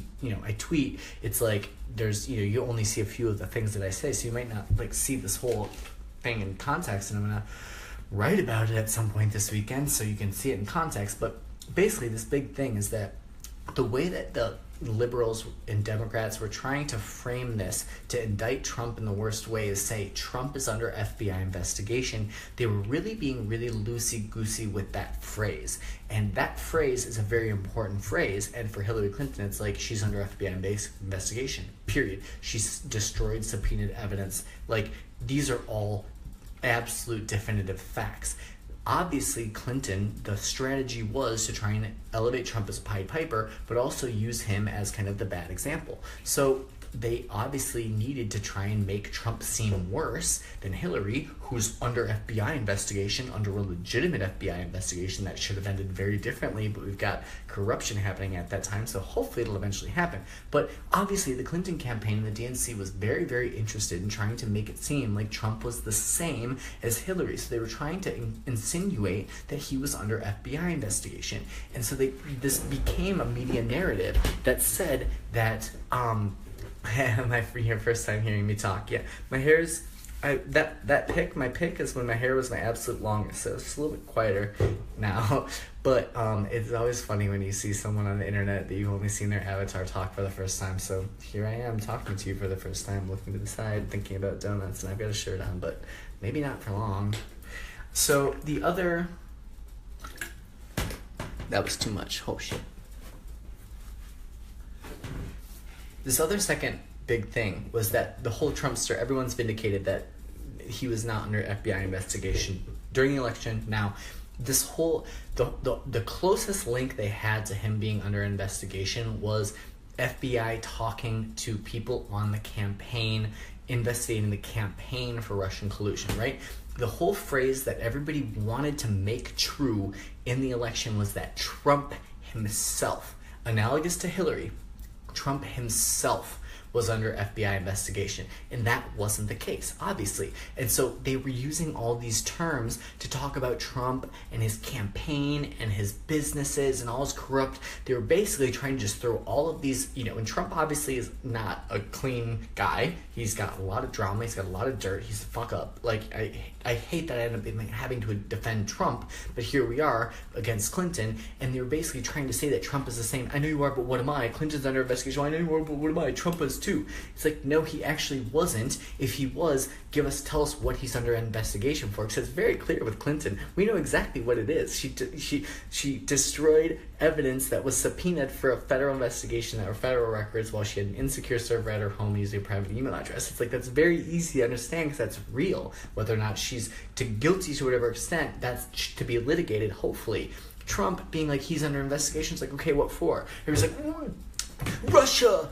I tweet, it's like there's you only see a few of the things that I say, so you might not see this whole thing in context, and I'm gonna write about it at some point this weekend so you can see it in context. But basically this big thing is that the way that the liberals and Democrats were trying to frame this to indict Trump in the worst way is say Trump is under FBI investigation, they were really being really loosey-goosey with that phrase. And that phrase is a very important phrase, and for Hillary Clinton it's like she's under FBI investigation, period. She's destroyed subpoenaed evidence. Like, these are all absolute definitive facts. Obviously, Clinton, the strategy was to try and elevate Trump as a Pied Piper, but also use him as kind of the bad example. So they obviously needed to try and make Trump seem worse than Hillary, who's under FBI investigation, under a legitimate FBI investigation that should have ended very differently, but we've got corruption happening at that time, so hopefully it'll eventually happen. But obviously the Clinton campaign and the DNC was very, very interested in trying to make it seem like Trump was the same as Hillary. So they were trying to insinuate that he was under FBI investigation. And so this became a media narrative that said that, your first time hearing me talk. Yeah, my hair is, my pick is when my hair was my absolute longest, so it's a little bit quieter now. But it's always funny when you see someone on the internet that you've only seen their avatar talk for the first time. So here I am talking to you for the first time, looking to the side, thinking about donuts, and I've got a shirt on, but maybe not for long. So that was too much. Oh shit. This other second big thing was that the whole Trumpster, everyone's vindicated that he was not under FBI investigation during the election. Now, this whole, the closest link they had to him being under investigation was FBI talking to people on the campaign, investigating the campaign for Russian collusion, right? The whole phrase that everybody wanted to make true in the election was that Trump himself, analogous to Hillary, Trump himself was under FBI investigation, and that wasn't the case, obviously. And so they were using all these terms to talk about Trump and his campaign and his businesses and all his corrupt. They were basically trying to just throw all of these, and Trump obviously is not a clean guy. He's got a lot of drama, he's got a lot of dirt, he's a fuck up. Like, I hate that I end up having to defend Trump, but here we are against Clinton, and they were basically trying to say that Trump is the same. I know you are, but what am I? Clinton's under investigation. I know you are, but what am I? Trump is too. It's like, no, he actually wasn't. If he was, tell us what he's under investigation for, because it's very clear with Clinton. We know exactly what it is. She destroyed evidence that was subpoenaed for a federal investigation that were federal records while she had an insecure server at her home using a private email address. It's like, that's very easy to understand because that's real. Whether or not she's guilty to whatever extent, that's to be litigated, hopefully. Trump being like he's under investigation, it's like, okay, what for? And he's like, Russia!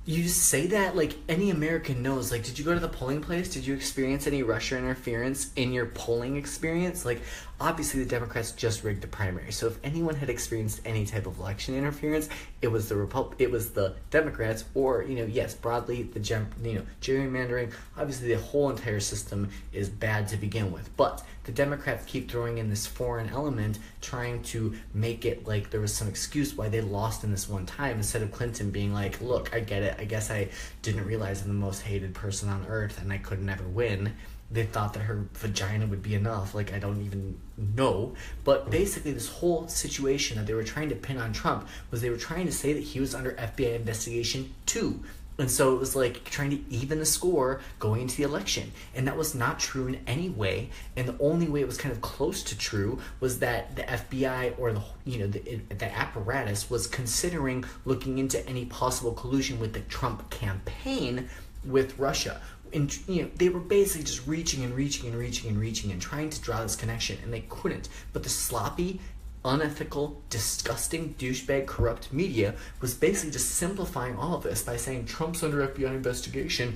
You just say that like any American knows. Like, did you go to the polling place? Did you experience any Russia interference in your polling experience? Like, obviously the Democrats just rigged the primary. So if anyone had experienced any type of election interference, it was the Democrats, or yes, broadly the gerrymandering. Obviously the whole entire system is bad to begin with, but the Democrats keep throwing in this foreign element, trying to make it like there was some excuse why they lost in this one time, instead of Clinton being like, look, I get it. I guess I didn't realize I'm the most hated person on earth and I could never win. they thought that her vagina would be enough. Like, I don't even know. But basically, this whole situation that they were trying to pin on Trump was they were trying to say that he was under FBI investigation too. And so it was like trying to even the score going into the election. And that was not true in any way. And the only way it was kind of close to true was that the FBI or the apparatus was considering looking into any possible collusion with the Trump campaign with Russia. And they were basically just reaching and trying to draw this connection, and they couldn't. But the sloppy, unethical, disgusting, douchebag, corrupt media was basically just simplifying all of this by saying Trump's under FBI investigation,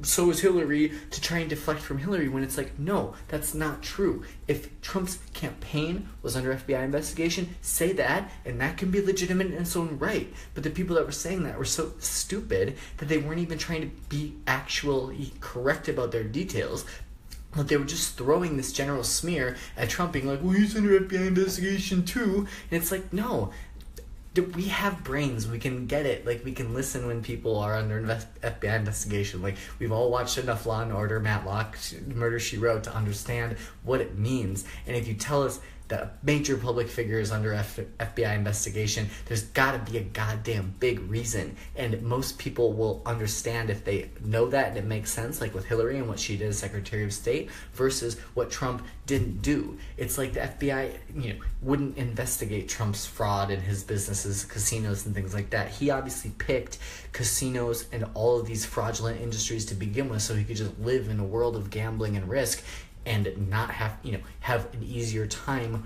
so is Hillary, to try and deflect from Hillary, when it's like, no, that's not true. If Trump's campaign was under FBI investigation, say that, and that can be legitimate in its own right. But the people that were saying that were so stupid that they weren't even trying to be actually correct about their details. But they were just throwing this general smear at Trump, being like, well, he's under FBI investigation too. And it's like, no, we have brains. We can get it. Like, we can listen when people are under FBI investigation. Like, we've all watched enough Law & Order, Matlock, Murder, She Wrote to understand what it means. And if you tell us that a major public figure is under FBI investigation, there's got to be a goddamn big reason. And most people will understand if they know that and it makes sense, like with Hillary and what she did as Secretary of State versus what Trump didn't do. It's like the FBI, wouldn't investigate Trump's fraud in his businesses, casinos and things like that. He obviously picked casinos and all of these fraudulent industries to begin with so he could just live in a world of gambling and risk and not have an easier time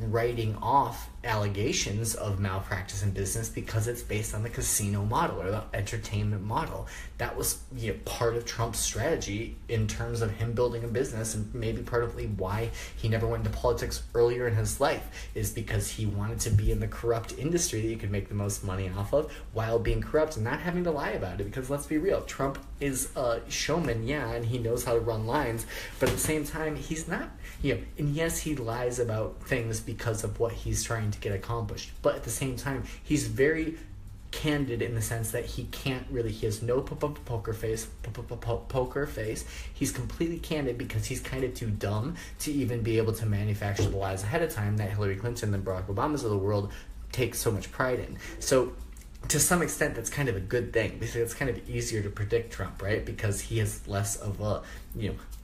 writing off allegations of malpractice in business because it's based on the casino model or the entertainment model. That was part of Trump's strategy in terms of him building a business, and maybe partly why he never went into politics earlier in his life is because he wanted to be in the corrupt industry that you could make the most money off of while being corrupt and not having to lie about it. Because let's be real, Trump is a showman, and he knows how to run lines, but at the same time he's not, and yes, he lies about things because of what he's trying to get accomplished, but at the same time he's very candid in the sense that he has no poker face. He's completely candid because he's kind of too dumb to even be able to manufacture the lies ahead of time that Hillary Clinton and Barack Obamas of the world take so much pride in. So to some extent, that's kind of a good thing because it's kind of easier to predict Trump, right? Because he has less of a,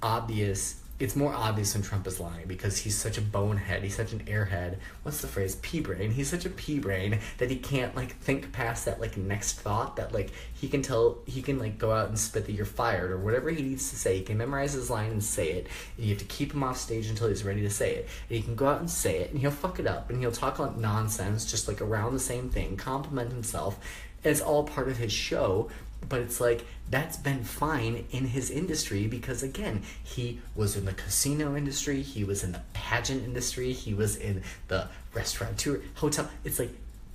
obvious. It's more obvious when Trump is lying because he's such a bonehead. He's such an airhead. What's the phrase? Pea-brain. He's such a pea-brain that he can't, think past that, next thought that, he can go out and spit that you're fired or whatever he needs to say. He can memorize his line and say it. And you have to keep him off stage until he's ready to say it. And he can go out and say it, and he'll fuck it up. And he'll talk nonsense, just, around the same thing, compliment himself. It's all part of his show. But it's that's been fine in his industry because, again, he was in the casino industry, he was in the pageant industry, he was in the restaurateur, hotel. It's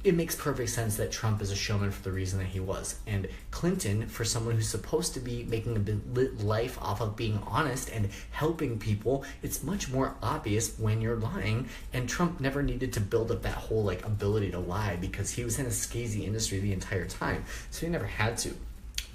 it makes perfect sense that Trump is a showman for the reason that he was. And Clinton, for someone who's supposed to be making a life off of being honest and helping people, it's much more obvious when you're lying. And Trump never needed to build up that whole ability to lie because he was in a skeezy industry the entire time. So he never had to.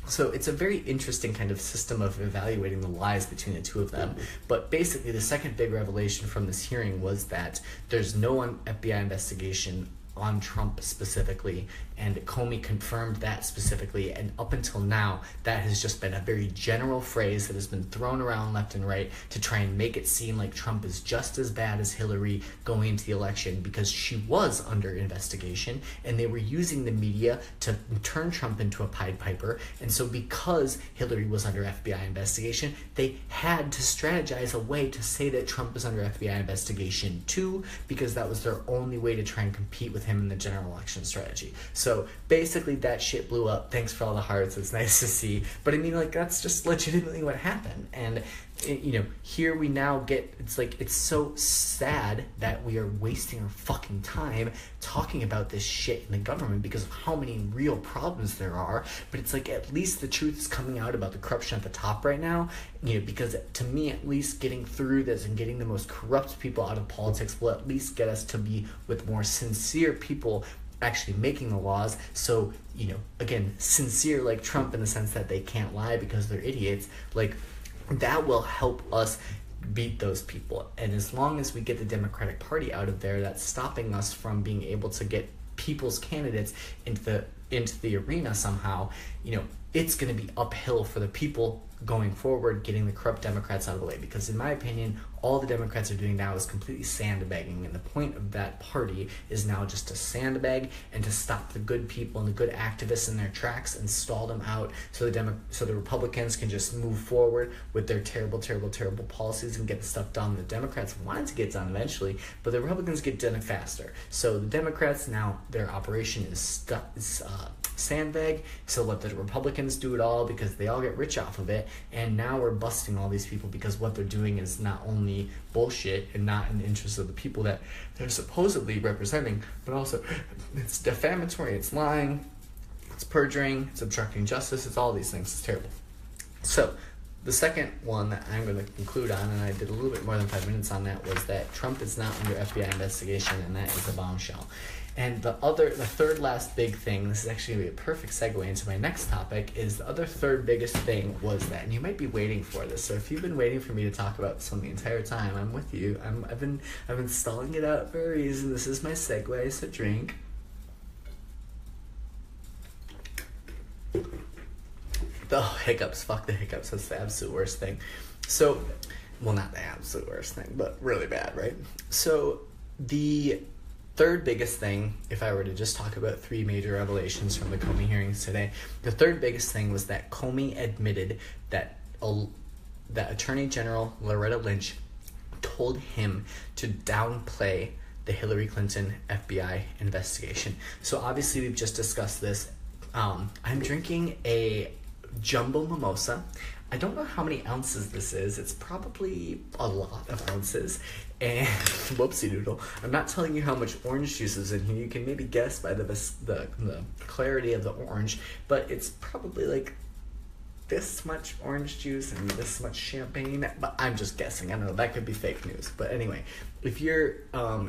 So it's a very interesting kind of system of evaluating the lies between the two of them. But basically, the second big revelation from this hearing was that there's no FBI investigation on Trump specifically, and Comey confirmed that specifically, and up until now that has just been a very general phrase that has been thrown around left and right to try and make it seem like Trump is just as bad as Hillary going into the election because she was under investigation and they were using the media to turn Trump into a Pied Piper. And so because Hillary was under FBI investigation, they had to strategize a way to say that Trump was under FBI investigation too, because that was their only way to try and compete with him in the general election strategy. So basically that shit blew up. Thanks for all the hearts. It's nice to see. But I mean, that's just legitimately what happened. And here we now get, it's so sad that we are wasting our fucking time talking about this shit in the government because of how many real problems there are. But it's at least the truth is coming out about the corruption at the top right now, because to me, at least getting through this and getting the most corrupt people out of politics will at least get us to be with more sincere people actually making the laws. So, again, sincere like Trump in the sense that they can't lie because they're idiots. that will help us beat those people. And as long as we get the Democratic Party out of there, that's stopping us from being able to get people's candidates into the arena somehow, it's going to be uphill for the people going forward, getting the corrupt Democrats out of the way. Because in my opinion, all the Democrats are doing now is completely sandbagging, and the point of that party is now just to sandbag and to stop the good people and the good activists in their tracks and stall them out, so the Republicans can just move forward with their terrible policies and get the stuff done the Democrats wanted to get done eventually, but the Republicans get done faster. So the Democrats now, their operation is sandbag, so let the Republicans do it all because they all get rich off of it, and now we're busting all these people because what they're doing is not only bullshit and not in the interest of the people that they're supposedly representing, but also it's defamatory, it's lying, it's perjuring, it's obstructing justice, it's all these things. It's terrible. So the second one that I'm going to conclude on, and I did a little bit more than 5 minutes on that, was that Trump is not under FBI investigation, and that is a bombshell. And the third last big thing, this is actually going to be a perfect segue into my next topic, is the other third biggest thing was that, and you might be waiting for this, so if you've been waiting for me to talk about this one the entire time, I'm with you. I've been stalling it out for a reason. This is my segue, so drink. Oh, hiccups. Fuck the hiccups. That's the absolute worst thing. So, well, not the absolute worst thing, but really bad, right? So, the third biggest thing, if I were to just talk about three major revelations from the Comey hearings today, the third biggest thing was that Comey admitted that Attorney General Loretta Lynch told him to downplay the Hillary Clinton FBI investigation. So obviously we've just discussed this. I'm drinking a jumbo mimosa. I don't know how many ounces this is. It's probably a lot of ounces. And whoopsie doodle. I'm not telling you how much orange juice is in here. You can maybe guess by the clarity of the orange, but it's probably like this much orange juice and this much champagne. But I'm just guessing. I don't know. That could be fake news. But anyway, if you're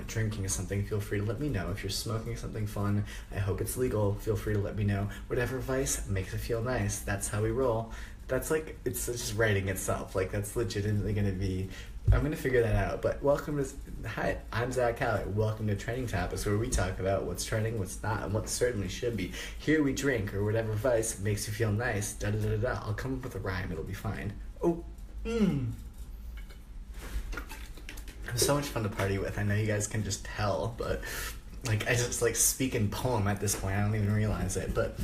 drinking something, feel free to let me know. If you're smoking something fun, I hope it's legal. Feel free to let me know. Whatever vice makes it feel nice. That's how we roll. That's like, it's just writing itself. Like, that's legitimately going to be, I'm going to figure that out. But hi, I'm Zach Callett. Welcome to Trending Topics, where we talk about what's trending, what's not, and what certainly should be. Here we drink, or whatever vice makes you feel nice, da-da-da-da-da. I'll come up with a rhyme. It'll be fine. Oh, I'm so much fun to party with. I know you guys can just tell, but, like, I just, like, speak in poem at this point. I don't even realize it, but...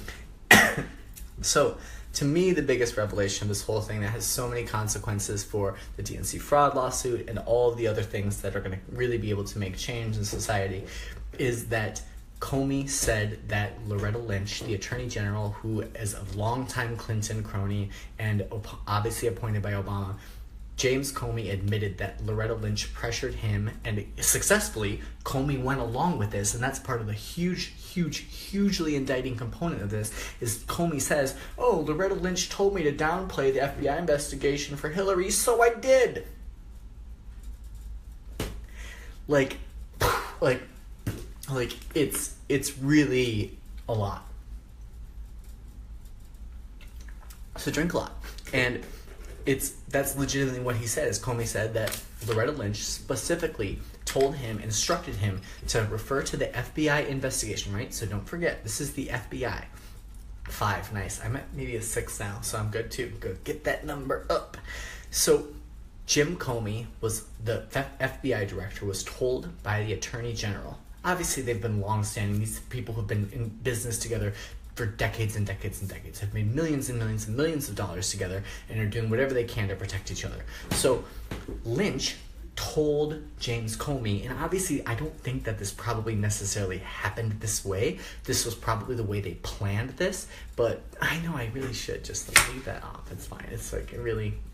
So, to me, the biggest revelation of this whole thing that has so many consequences for the DNC fraud lawsuit and all of the other things that are going to really be able to make change in society is that Comey said that Loretta Lynch, the Attorney General, who is a longtime Clinton crony and obviously appointed by Obama, James Comey admitted that Loretta Lynch pressured him, and successfully, Comey went along with this, and that's part of the hugely indicting component of this, is Comey says, oh, Loretta Lynch told me to downplay the FBI investigation for Hillary, so I did. Like, it's really a lot. So drink a lot. And that's legitimately what he said. Is Comey said that Loretta Lynch specifically told him, instructed him to refer to the FBI investigation, right? So don't forget, this is the FBI. 5, nice. I'm at maybe a 6 now, so I'm good too. Good, get that number up. So Jim Comey was the FBI director, was told by the Attorney General. Obviously, they've been long-standing. These people have been in business together for decades and decades and decades, have made millions and millions and millions of dollars together, and are doing whatever they can to protect each other. So Lynch told James Comey, and obviously I don't think that this probably necessarily happened this way. This was probably the way they planned this, but I know I really should just leave that off. It's fine. It's like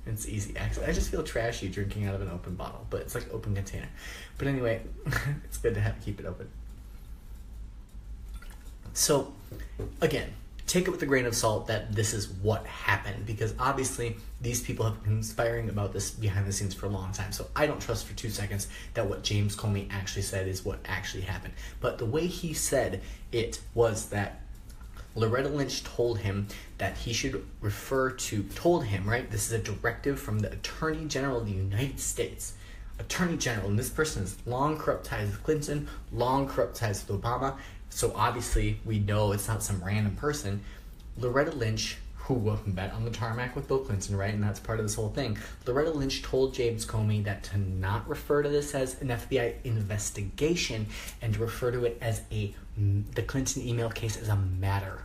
it's easy access. I just feel trashy drinking out of an open bottle, but it's like open container. But anyway, it's good to keep it open. So, again, take it with a grain of salt that this is what happened, because obviously these people have been conspiring about this behind the scenes for a long time. So I don't trust for 2 seconds that what James Comey actually said is what actually happened. But the way he said it was that Loretta Lynch told him that he should told him, right? This is a directive from the Attorney General of the United States. Attorney General, and this person has long corrupt ties with Clinton, long corrupt ties with Obama, so obviously we know it's not some random person. Loretta Lynch, who bet on the tarmac with Bill Clinton, right? And that's part of this whole thing. Loretta Lynch told James Comey that to not refer to this as an FBI investigation and to refer to it as the Clinton email case as a matter.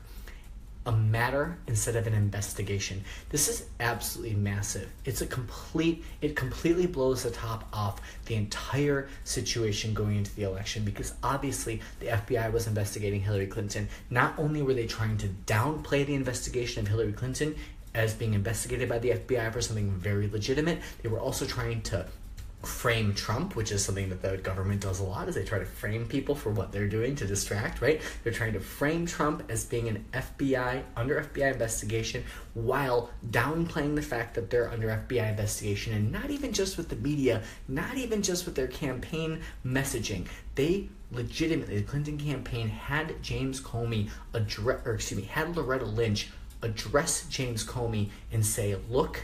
A matter instead of an investigation. This is absolutely massive. It completely blows the top off the entire situation going into the election, because obviously the FBI was investigating Hillary Clinton. Not only were they trying to downplay the investigation of Hillary Clinton as being investigated by the FBI for something very legitimate, they were also trying to frame Trump, which is something that the government does a lot, is they try to frame people for what they're doing to distract, right? They're trying to frame Trump as being an under FBI investigation while downplaying the fact that they're under FBI investigation, and not even just with the media, not even just with their campaign messaging. They legitimately, the Clinton campaign had had Loretta Lynch address James Comey and say, look,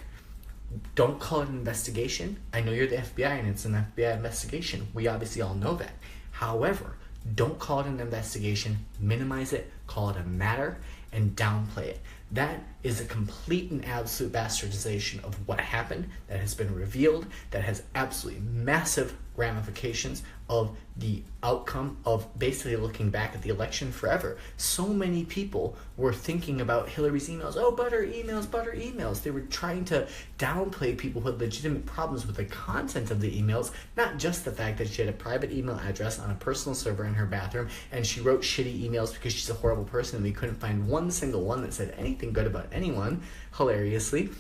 don't call it an investigation. I know you're the FBI and it's an FBI investigation. We obviously all know that. However, don't call it an investigation, minimize it, call it a matter, and downplay it. That is a complete and absolute bastardization of what happened, that has been revealed, that has absolutely massive ramifications of the outcome of basically looking back at the election forever. So many people were thinking about Hillary's emails. Oh, butter emails. They were trying to downplay people who had legitimate problems with the content of the emails, not just the fact that she had a private email address on a personal server in her bathroom and she wrote shitty emails because she's a horrible person and we couldn't find one single one that said anything good about anyone, hilariously.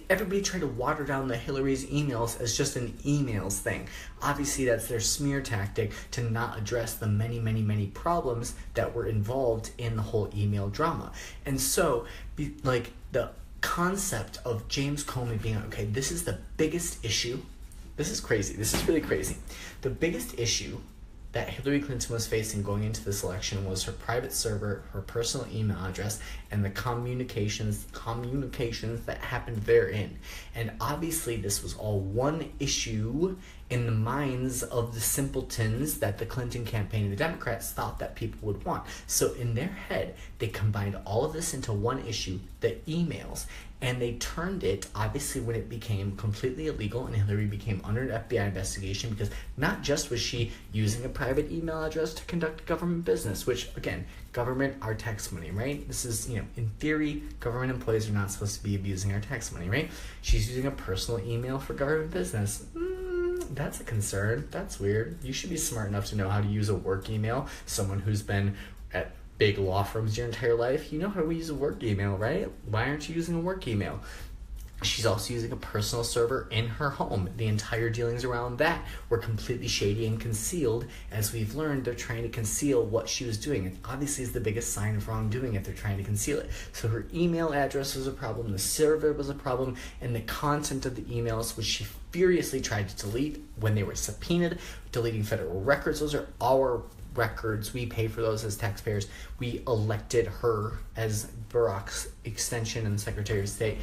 Everybody tried to water down the Hillary's emails as just an emails thing. Obviously, that's their smear tactic to not address the many, many, many problems that were involved in the whole email drama. And so, the concept of James Comey being, okay, this is the biggest issue. This is crazy. This is really crazy. The biggest issue that Hillary Clinton was facing going into this election was her private server, her personal email address, and the communications that happened therein. And obviously this was all one issue in the minds of the simpletons that the Clinton campaign and the Democrats thought that people would want. So in their head, they combined all of this into one issue, the emails, and they turned it, obviously, when it became completely illegal and Hillary became under an FBI investigation, because not just was she using a private email address to conduct government business, which, again, government, our tax money, right? This is, in theory, government employees are not supposed to be abusing our tax money, right? She's using a personal email for government business. That's a concern. That's weird. You should be smart enough to know how to use a work email. Someone who's been at big law firms your entire life, you know how to use a work email, right? Why aren't you using a work email? She's also using a personal server in her home. The entire dealings around that were completely shady and concealed. As we've learned, they're trying to conceal what she was doing. And obviously is the biggest sign of wrongdoing if they're trying to conceal it. So her email address was a problem, the server was a problem, and the content of the emails, which she furiously tried to delete when they were subpoenaed, deleting federal records. Those are our records. We pay for those as taxpayers. We elected her as Barack's extension and Secretary of State.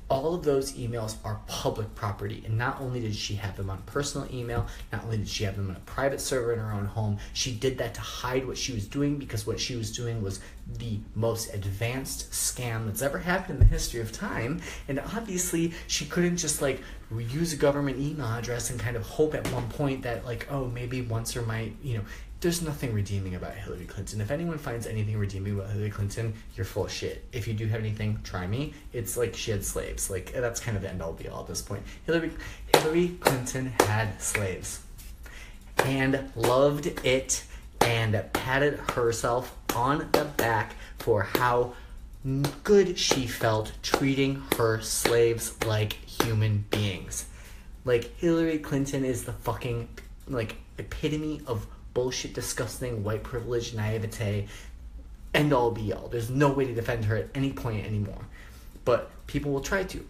All of those emails are public property, and not only did she have them on personal email, not only did she have them on a private server in her own home, she did that to hide what she was doing, because what she was doing was the most advanced scam that's ever happened in the history of time. And obviously she couldn't just use a government email address and kind of hope at one point that maybe once or might, there's nothing redeeming about Hillary Clinton. If anyone finds anything redeeming about Hillary Clinton, you're full of shit. If you do have anything, try me. It's like she had slaves. That's kind of the end all be all at this point. Hillary Clinton had slaves and loved it and patted herself on the back for how good she felt treating her slaves like human beings. Hillary Clinton is the fucking epitome of bullshit, disgusting, white privilege, naivete, end all be all. There's no way to defend her at any point anymore. But people will try to.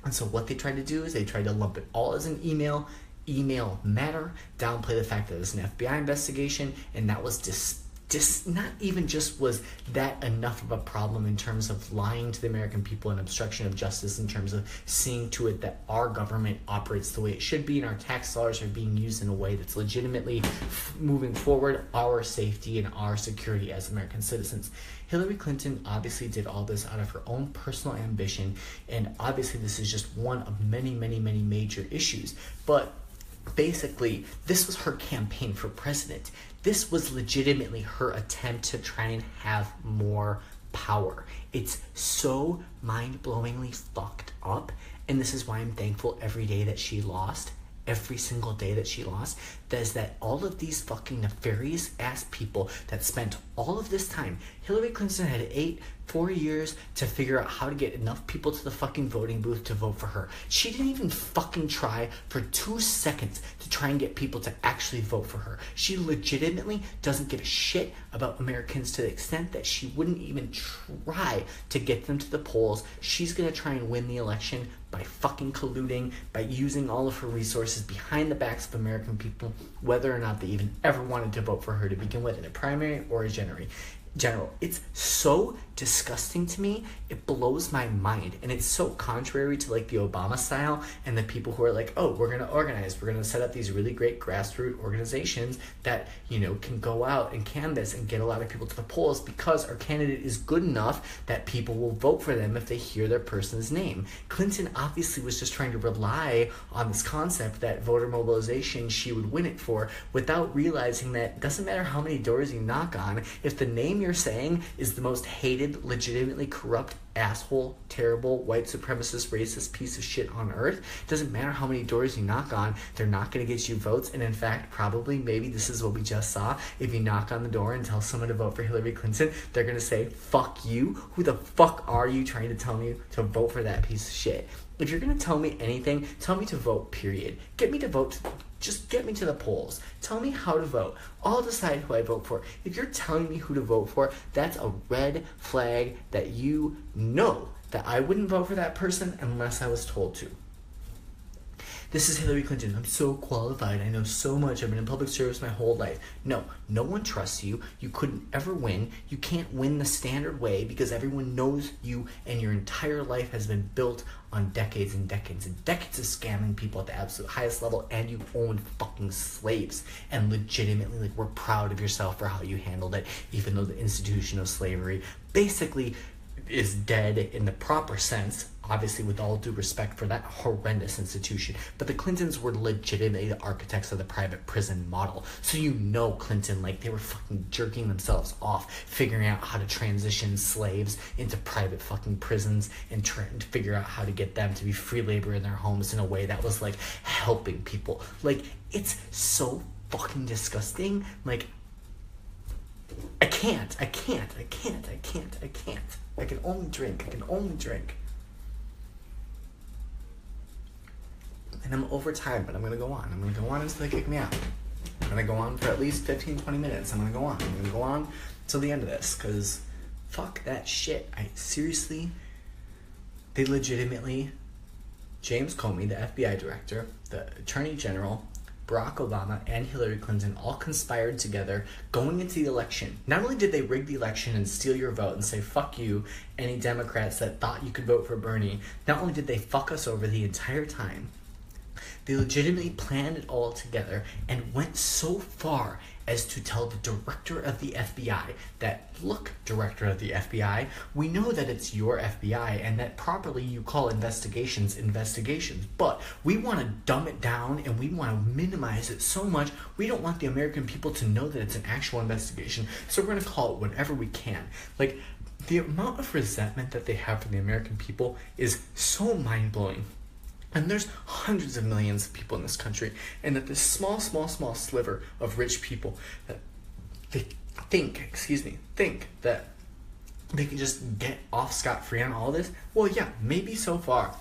And so what they try to do is they try to lump it all as an email matter, downplay the fact that it's an FBI investigation, and that was just not even just was that enough of a problem in terms of lying to the American people and obstruction of justice, in terms of seeing to it that our government operates the way it should be and our tax dollars are being used in a way that's legitimately moving forward our safety and our security as American citizens. Hillary Clinton obviously did all this out of her own personal ambition, and obviously this is just one of many, many, many major issues. But basically, this was her campaign for president. This was legitimately her attempt to try and have more power. It's so mind-blowingly fucked up, and this is why I'm thankful every day that she lost. Every single day that she lost, is that all of these fucking nefarious ass people that spent all of this time, Hillary Clinton had 4 years to figure out how to get enough people to the fucking voting booth to vote for her. She didn't even fucking try for 2 seconds to try and get people to actually vote for her. She legitimately doesn't give a shit about Americans to the extent that she wouldn't even try to get them to the polls. She's gonna try and win the election by fucking colluding, by using all of her resources behind the backs of American people, whether or not they even ever wanted to vote for her to begin with in a primary or a general. It's so disgusting to me. It blows my mind, and it's so contrary to like the Obama style and the people who are like, oh, we're gonna organize, we're gonna set up these really great grassroots organizations that, you know, can go out and canvass and get a lot of people to the polls because our candidate is good enough that people will vote for them if they hear their person's name. Clinton obviously was just trying to rely on this concept that voter mobilization she would win it for, without realizing that it doesn't matter how many doors you knock on, if the name you're saying is the most hated, legitimately corrupt, asshole, terrible, white supremacist, racist piece of shit on earth, it doesn't matter how many doors you knock on, they're not going to get you votes. And in fact, probably, maybe this is what we just saw, if you knock on the door and tell someone to vote for Hillary Clinton, they're going to say, fuck you, who the fuck are you trying to tell me to vote for that piece of shit? If you're going to tell me anything, tell me to vote, period. Get me to vote. Just get me to the polls. Tell me how to vote. I'll decide who I vote for. If you're telling me who to vote for, that's a red flag that you know that I wouldn't vote for that person unless I was told to. This is Hillary Clinton. I'm so qualified. I know so much. I've been in public service my whole life. No one trusts you. You couldn't ever win. You can't win the standard way because everyone knows you, and your entire life has been built on decades and decades and decades of scamming people at the absolute highest level, and you owned fucking slaves. And legitimately, like, we're proud of yourself for how you handled it, even though the institution of slavery basically is dead in the proper sense, obviously with all due respect for that horrendous institution. But the Clintons were legitimately the architects of the private prison model. So you know Clinton, like, they were fucking jerking themselves off, figuring out how to transition slaves into private fucking prisons and trying to figure out how to get them to be free labor in their homes in a way that was, like, helping people. Like, it's so fucking disgusting. Like, I can't. I can only drink. And I'm over time, but I'm going to go on. I'm going to go on until they kick me out. I'm going to go on for at least 15, 20 minutes. I'm going to go on till the end of this, because fuck that shit. They legitimately, James Comey, the FBI director, the Attorney General, Barack Obama, and Hillary Clinton all conspired together going into the election. Not only did they rig the election and steal your vote and say, fuck you, any Democrats that thought you could vote for Bernie, not only did they fuck us over the entire time, they legitimately planned it all together and went so far as to tell the director of the FBI that, look, director of the FBI, we know that it's your FBI and that properly you call investigations, but we want to dumb it down and we want to minimize it so much, we don't want the American people to know that it's an actual investigation, so we're going to call it whatever we can. Like, the amount of resentment that they have for the American people is so mind-blowing. And there's hundreds of millions of people in this country, and that this small sliver of rich people that they think that they can just get off scot-free on all this. Well, yeah, maybe so far.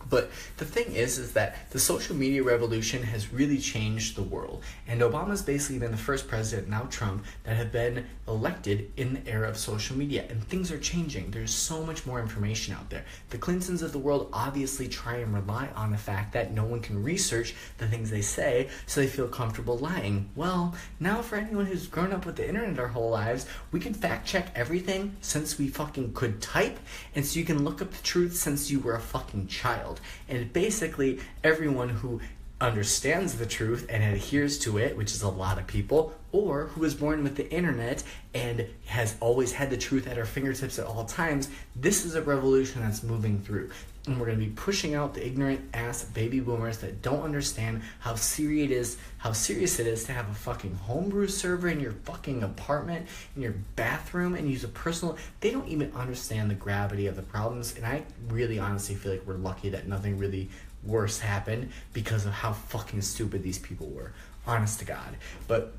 But the thing is that the social media revolution has really changed the world. And Obama's basically been the first president, now Trump, that have been elected in the era of social media. And things are changing. There's so much more information out there. The Clintons of the world obviously try and rely on the fact that no one can research the things they say, so they feel comfortable lying. Well, now for anyone who's grown up with the internet our whole lives, we can fact check everything since we fucking could type, and so you can look up the truth since you were a fucking child. And basically everyone who understands the truth and adheres to it, which is a lot of people, or who was born with the internet and has always had the truth at our fingertips at all times, this is a revolution that's moving through. And we're going to be pushing out the ignorant ass baby boomers that don't understand how serious it is to have a fucking homebrew server in your fucking apartment, in your bathroom, and use a personal. They don't even understand the gravity of the problems. And I really honestly feel like we're lucky that nothing really worse happened because of how fucking stupid these people were. Honest to God. But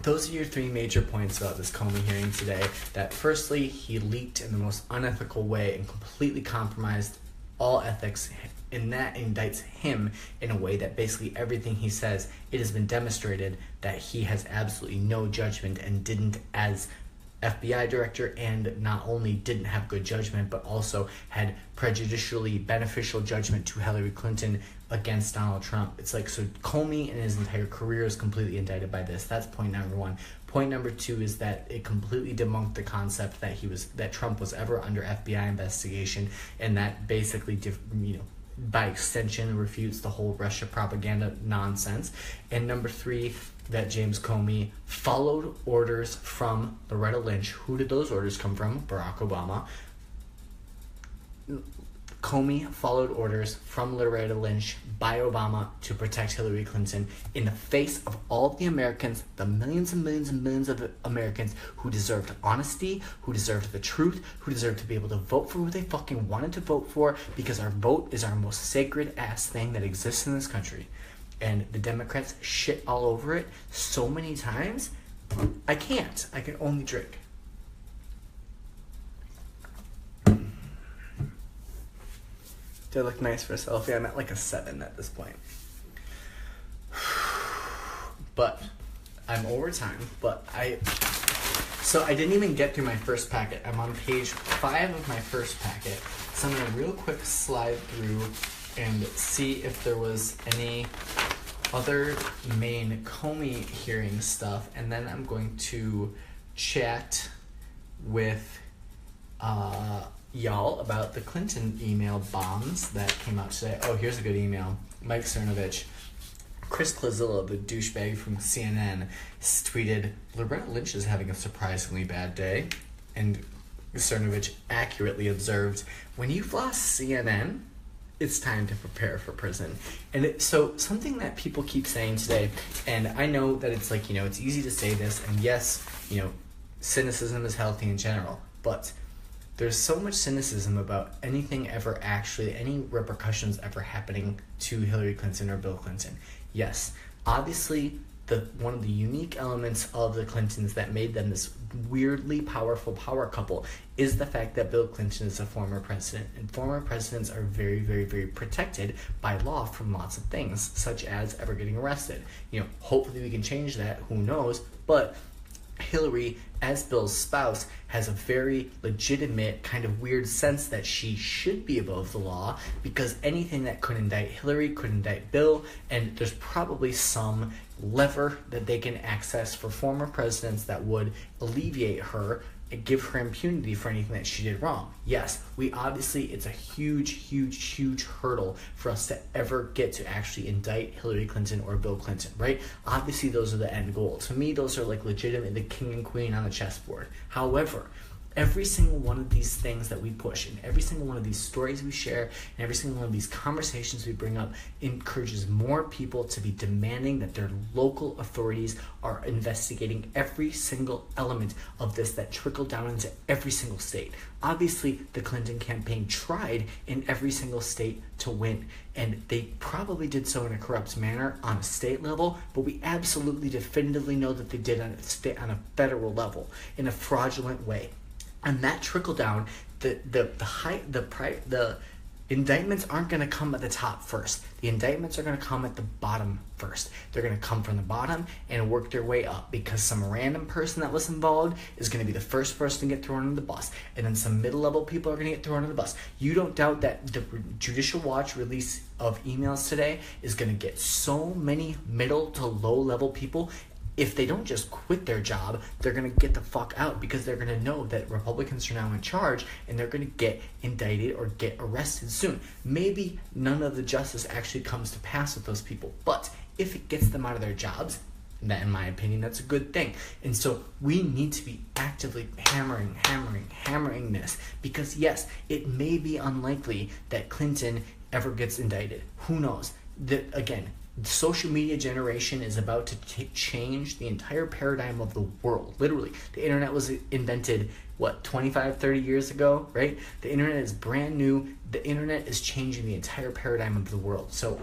those are your three major points about this Comey hearing today. That firstly, he leaked in the most unethical way and completely compromised all ethics, and that indicts him in a way that basically everything he says, it has been demonstrated that he has absolutely no judgment and didn't as FBI director, and not only didn't have good judgment, but also had prejudicially beneficial judgment to Hillary Clinton against Donald Trump. It's like, so Comey and his entire career is completely indicted by this. That's point number one. Point number two is that it completely debunked the concept that Trump was ever under FBI investigation, and that basically, by extension, refutes the whole Russia propaganda nonsense. And number three, that James Comey followed orders from Loretta Lynch. Who did those orders come from? Barack Obama. Comey followed orders from Loretta Lynch by Obama to protect Hillary Clinton in the face of all the Americans, the millions and millions and millions of Americans who deserved honesty, who deserved the truth, who deserved to be able to vote for who they fucking wanted to vote for, because our vote is our most sacred ass thing that exists in this country. And the Democrats shit all over it so many times, I can't. I can only drink. Do I look nice for a selfie? I'm at like a 7 at this point. But I'm over time. So I didn't even get through my first packet. I'm on page 5 of my first packet. So I'm going to real quick slide through and see if there was any other main Comey hearing stuff. And then I'm going to chat with y'all about the Clinton email bombs that came out today. Oh, here's a good email. Mike Cernovich. Chris Klazilla, the douchebag from CNN, tweeted, Loretta Lynch is having a surprisingly bad day. And Cernovich accurately observed, when you floss CNN, it's time to prepare for prison. And so something that people keep saying today, and I know that it's like, it's easy to say this, and yes, cynicism is healthy in general, but there's so much cynicism about anything ever actually, any repercussions ever happening to Hillary Clinton or Bill Clinton. Yes, obviously, one of the unique elements of the Clintons that made them this weirdly powerful power couple is the fact that Bill Clinton is a former president, and former presidents are very, very, very protected by law from lots of things, such as ever getting arrested. Hopefully we can change that, who knows, but Hillary, as Bill's spouse, has a very legitimate kind of weird sense that she should be above the law, because anything that could indict Hillary could indict Bill, and there's probably some lever that they can access for former presidents that would alleviate her and give her impunity for anything that she did wrong. Yes, it's a huge, huge, huge hurdle for us to ever get to actually indict Hillary Clinton or Bill Clinton, right? Obviously, those are the end goal. To me, those are like legitimate, the king and queen on the chessboard. However, every single one of these things that we push, and every single one of these stories we share, and every single one of these conversations we bring up encourages more people to be demanding that their local authorities are investigating every single element of this that trickled down into every single state. Obviously, the Clinton campaign tried in every single state to win, and they probably did so in a corrupt manner on a state level, but we absolutely definitively know that they did on a federal level in a fraudulent way. And that trickle down, the indictments aren't going to come at the top first. The indictments are going to come at the bottom first. They're going to come from the bottom and work their way up, because some random person that was involved is going to be the first person to get thrown under the bus, and then some middle-level people are going to get thrown under the bus. You don't doubt that the Judicial Watch release of emails today is going to get so many middle to low-level people. If they don't just quit their job, they're going to get the fuck out, because they're going to know that Republicans are now in charge and they're going to get indicted or get arrested soon. Maybe none of the justice actually comes to pass with those people, but if it gets them out of their jobs, that, in my opinion, that's a good thing. And so we need to be actively hammering this, because yes, it may be unlikely that Clinton ever gets indicted. Who knows? Again, the social media generation is about to change the entire paradigm of the world. Literally, the internet was invented, 25, 30 years ago, right? The internet is brand new. The internet is changing the entire paradigm of the world. So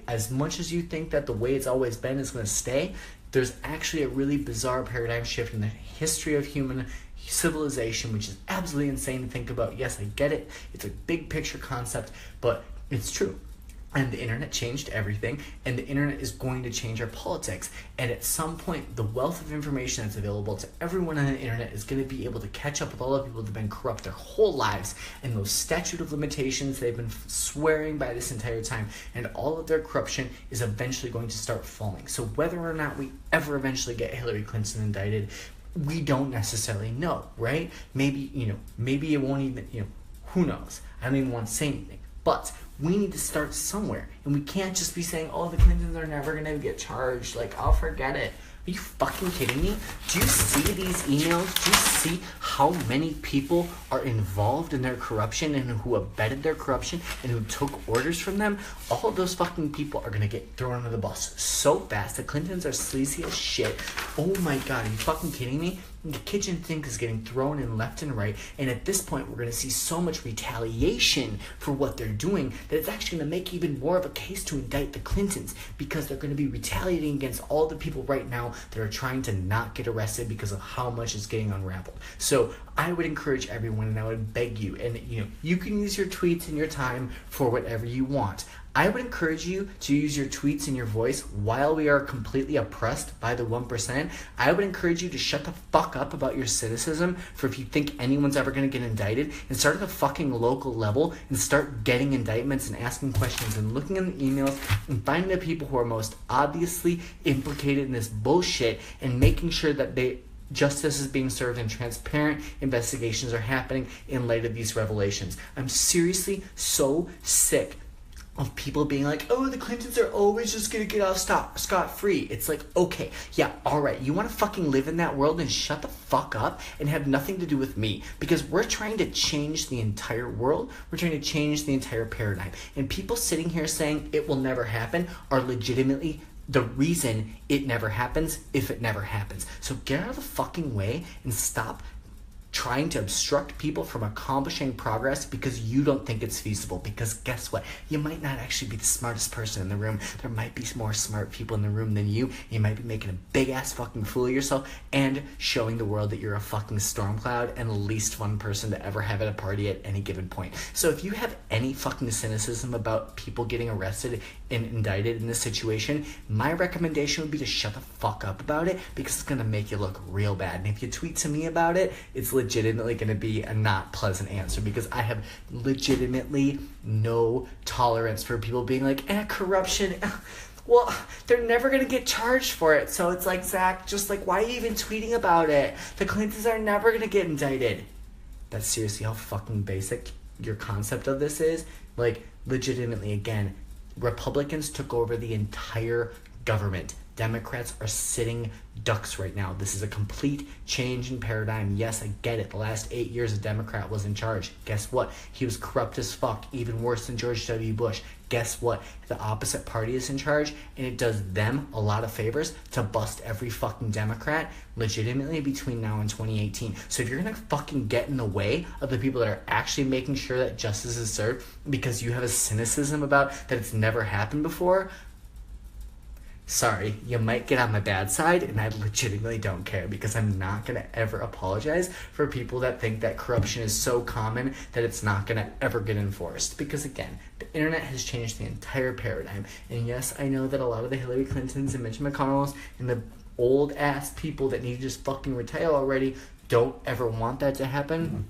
as much as you think that the way it's always been is going to stay, there's actually a really bizarre paradigm shift in the history of human civilization, which is absolutely insane to think about. Yes, I get it. It's a big picture concept, but it's true. And the internet changed everything, and the internet is going to change our politics. And at some point, the wealth of information that's available to everyone on the internet is going to be able to catch up with all the people that have been corrupt their whole lives, and those statute of limitations they've been swearing by this entire time, and all of their corruption is eventually going to start falling. So whether or not we ever eventually get Hillary Clinton indicted, we don't necessarily know, right? Maybe it won't even, who knows? I don't even want to say anything. But we need to start somewhere. And we can't just be saying, oh, the Clintons are never going to get charged. Like, I'll forget it. Are you fucking kidding me? Do you see these emails? Do you see how many people are involved in their corruption and who abetted their corruption and who took orders from them? All of those fucking people are going to get thrown under the bus so fast. The Clintons are sleazy as shit. Oh my god, are you fucking kidding me? The kitchen sink is getting thrown in left and right, and at this point we're going to see so much retaliation for what they're doing that it's actually going to make even more of a case to indict the Clintons, because they're going to be retaliating against all the people right now that are trying to not get arrested because of how much is getting unraveled. So I would encourage everyone, and I would beg you, and you can use your tweets and your time for whatever you want. I would encourage you to use your tweets and your voice while we are completely oppressed by the 1%. I would encourage you to shut the fuck up about your cynicism for if you think anyone's ever going to get indicted, and start at the fucking local level and start getting indictments and asking questions and looking in the emails and finding the people who are most obviously implicated in this bullshit and making sure that justice is being served and transparent investigations are happening in light of these revelations. I'm seriously so sick of people being like, oh, the Clintons are always just gonna get off scot-free. It's like, okay, yeah, alright, you wanna fucking live in that world and shut the fuck up and have nothing to do with me, because we're trying to change the entire world. We're trying to change the entire paradigm. And people sitting here saying it will never happen are legitimately the reason it never happens, if it never happens. So get out of the fucking way and stop trying to obstruct people from accomplishing progress because you don't think it's feasible. Because guess what? You might not actually be the smartest person in the room. There might be more smart people in the room than you. You might be making a big ass fucking fool of yourself and showing the world that you're a fucking storm cloud and the least fun person to ever have at a party at any given point. So if you have any fucking cynicism about people getting arrested and indicted in this situation, my recommendation would be to shut the fuck up about it, because it's gonna make you look real bad. And if you tweet to me about it, it's legitimately going to be a not pleasant answer, because I have legitimately no tolerance for people being like, corruption, well, they're never going to get charged for it. So it's like, Zach, just like, why are you even tweeting about it? The Clintons are never going to get indicted. That's seriously how fucking basic your concept of this is. Like, legitimately, again, Republicans took over the entire government. Democrats are sitting ducks right now. This is a complete change in paradigm. Yes, I get it. The last 8 years a Democrat was in charge. Guess what? He was corrupt as fuck, even worse than George W. Bush. Guess what? The opposite party is in charge, and it does them a lot of favors to bust every fucking Democrat legitimately between now and 2018. So if you're gonna fucking get in the way of the people that are actually making sure that justice is served because you have a cynicism about that it's never happened before, sorry, you might get on my bad side, and I legitimately don't care, because I'm not going to ever apologize for people that think that corruption is so common that it's not going to ever get enforced. Because again, the internet has changed the entire paradigm. And yes, I know that a lot of the Hillary Clintons and Mitch McConnells and the old ass people that need to just fucking retire already don't ever want that to happen.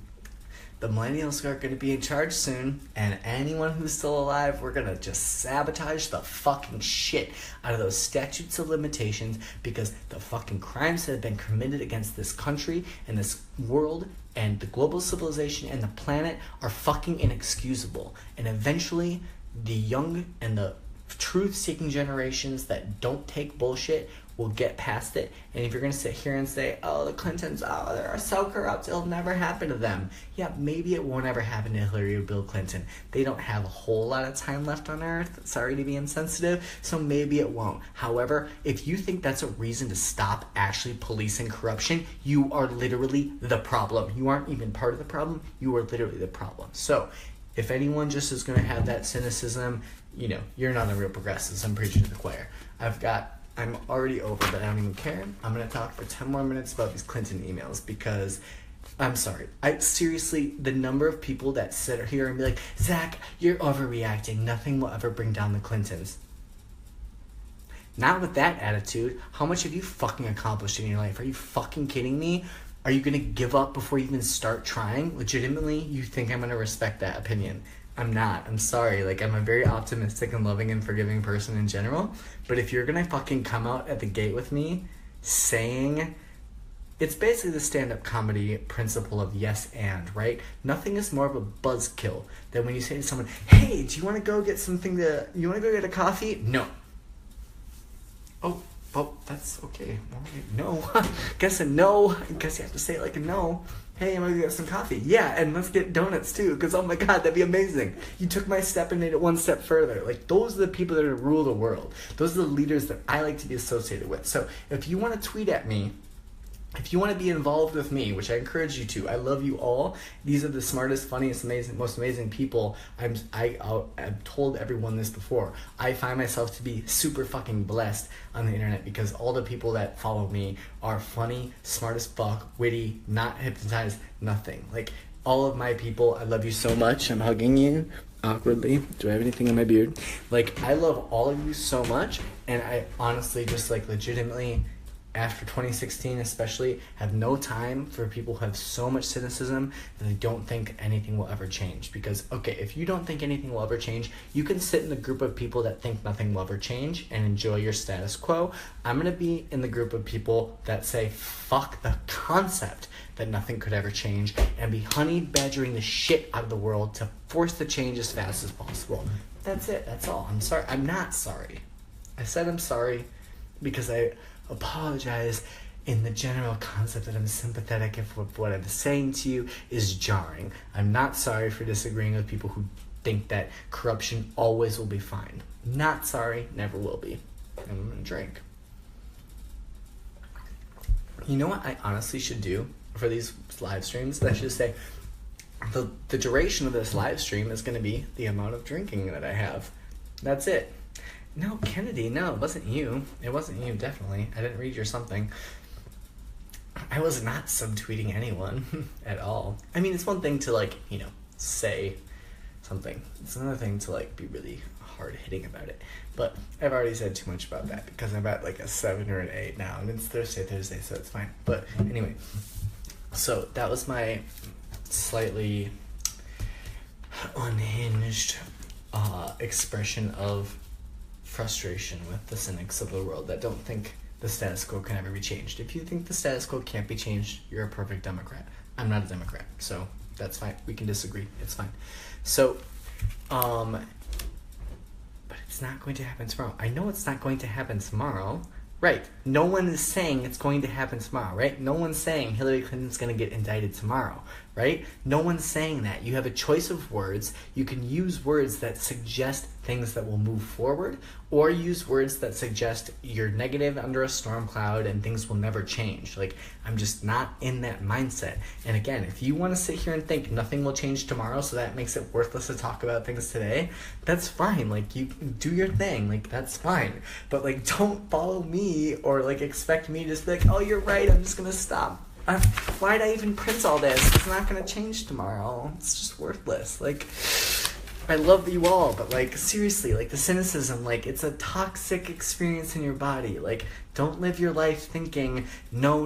The millennials are going to be in charge soon, and anyone who's still alive, we're going to just sabotage the fucking shit out of those statutes of limitations, because the fucking crimes that have been committed against this country and this world and the global civilization and the planet are fucking inexcusable. And eventually, the young and the truth-seeking generations that don't take bullshit will get past it. And if you're going to sit here and say, oh, the Clintons, oh, they're so corrupt, it'll never happen to them. Yeah, maybe it won't ever happen to Hillary or Bill Clinton. They don't have a whole lot of time left on Earth. Sorry to be insensitive. So maybe it won't. However, if you think that's a reason to stop actually policing corruption, you are literally the problem. You aren't even part of the problem. You are literally the problem. So if anyone just is going to have that cynicism, you know, you're not a real progressive. I'm preaching to the choir. I'm already over, but I don't even care. I'm going to talk for 10 more minutes about these Clinton emails, because I'm sorry. Seriously, the number of people that sit here and be like, Zach, you're overreacting. Nothing will ever bring down the Clintons. Not with that attitude. How much have you fucking accomplished in your life? Are you fucking kidding me? Are you going to give up before you even start trying? Legitimately, you think I'm going to respect that opinion? I'm not. I'm sorry. Like, I'm a very optimistic and loving and forgiving person in general. But if you're gonna fucking come out at the gate with me saying... It's basically the stand-up comedy principle of yes and, right? Nothing is more of a buzzkill than when you say to someone, hey, do you want to go get something to... You want to go get a coffee? No. Oh, that's okay. No. Guess a no. I guess you have to say it like a no. Hey, I'm gonna get some coffee. Yeah, and let's get donuts too, because oh my god, that'd be amazing. You took my step and made it one step further. Like, those are the people that are rule the world. Those are the leaders that I like to be associated with. So if you want to tweet at me, if you want to be involved with me, which I encourage you to, I love you all. These are the smartest, funniest, amazing, most amazing people. I've told everyone this before. I find myself to be super fucking blessed on the internet, because all the people that follow me are funny, smart as fuck, witty, not hypnotized, nothing. Like, all of my people, I love you so much. I'm hugging you awkwardly. Do I have anything in my beard? Like, I love all of you so much, and I honestly just, like, legitimately... after 2016 especially, have no time for people who have so much cynicism that they don't think anything will ever change. Because, okay, if you don't think anything will ever change, you can sit in the group of people that think nothing will ever change and enjoy your status quo. I'm going to be in the group of people that say, fuck the concept that nothing could ever change, and be honey badgering the shit out of the world to force the change as fast as possible. That's it. That's all. I'm sorry. I'm not sorry. I said I'm sorry because I apologize in the general concept that I'm sympathetic if what I'm saying to you is jarring. I'm not sorry for disagreeing with people who think that corruption always will be fine. Not sorry, never will be. And I'm gonna drink. You know what I honestly should do for these live streams? I should say the duration of this live stream is going to be the amount of drinking that I have. That's it. No, Kennedy, no, it wasn't you. It wasn't you, definitely. I didn't read your something. I was not subtweeting anyone at all. I mean, it's one thing to, like, you know, say something. It's another thing to, like, be really hard-hitting about it. But I've already said too much about that because I'm at, like, a 7 or an 8 now. And it's Thursday, so it's fine. But anyway, so that was my slightly unhinged expression of frustration with the cynics of the world that don't think the status quo can ever be changed. If you think the status quo can't be changed, you're a perfect Democrat. I'm not a Democrat, so that's fine. We can disagree. It's fine. So, but it's not going to happen tomorrow. I know it's not going to happen tomorrow. Right. No one is saying it's going to happen tomorrow, right? No one's saying Hillary Clinton's going to get indicted tomorrow. right? No one's saying that. You have a choice of words. You can use words that suggest things that will move forward, or use words that suggest you're negative under a storm cloud and things will never change. Like, I'm just not in that mindset. And again, if you want to sit here and think nothing will change tomorrow, so that makes it worthless to talk about things today, that's fine. Like, you do your thing. Like, that's fine. But like, don't follow me or like expect me to just be like, oh, you're right, I'm just gonna stop. Why'd I even print all this? It's not gonna change tomorrow. It's just worthless. Like, I love you all, but like, seriously, like the cynicism, like, it's a toxic experience in your body. Like, don't live your life thinking, no,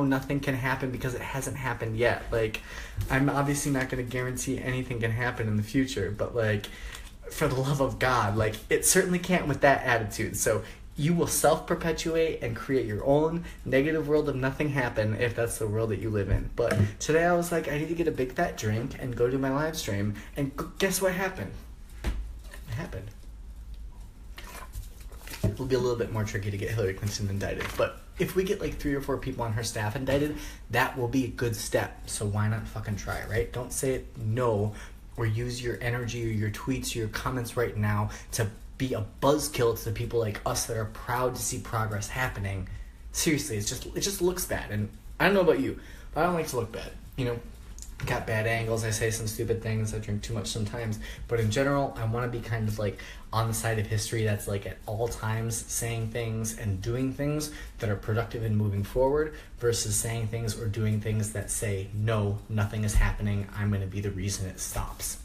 nothing can happen because it hasn't happened yet. Like, I'm obviously not gonna guarantee anything can happen in the future, but like, for the love of God, like, it certainly can't with that attitude. So you will self-perpetuate and create your own negative world of nothing happen if that's the world that you live in. But today I was like, I need to get a big fat drink and go do my live stream. And guess what happened? It happened. It'll be a little bit more tricky to get Hillary Clinton indicted. But if we get like 3 or 4 people on her staff indicted, that will be a good step. So why not fucking try, right? Don't say it no, or use your energy or your tweets or your comments right now to be a buzzkill to the people like us that are proud to see progress happening. Seriously, it just looks bad. And I don't know about you, but I don't like to look bad. You know, got bad angles, I say some stupid things, I drink too much sometimes. But in general, I want to be kind of like on the side of history that's like at all times saying things and doing things that are productive and moving forward, versus saying things or doing things that say, no, nothing is happening, I'm going to be the reason it stops.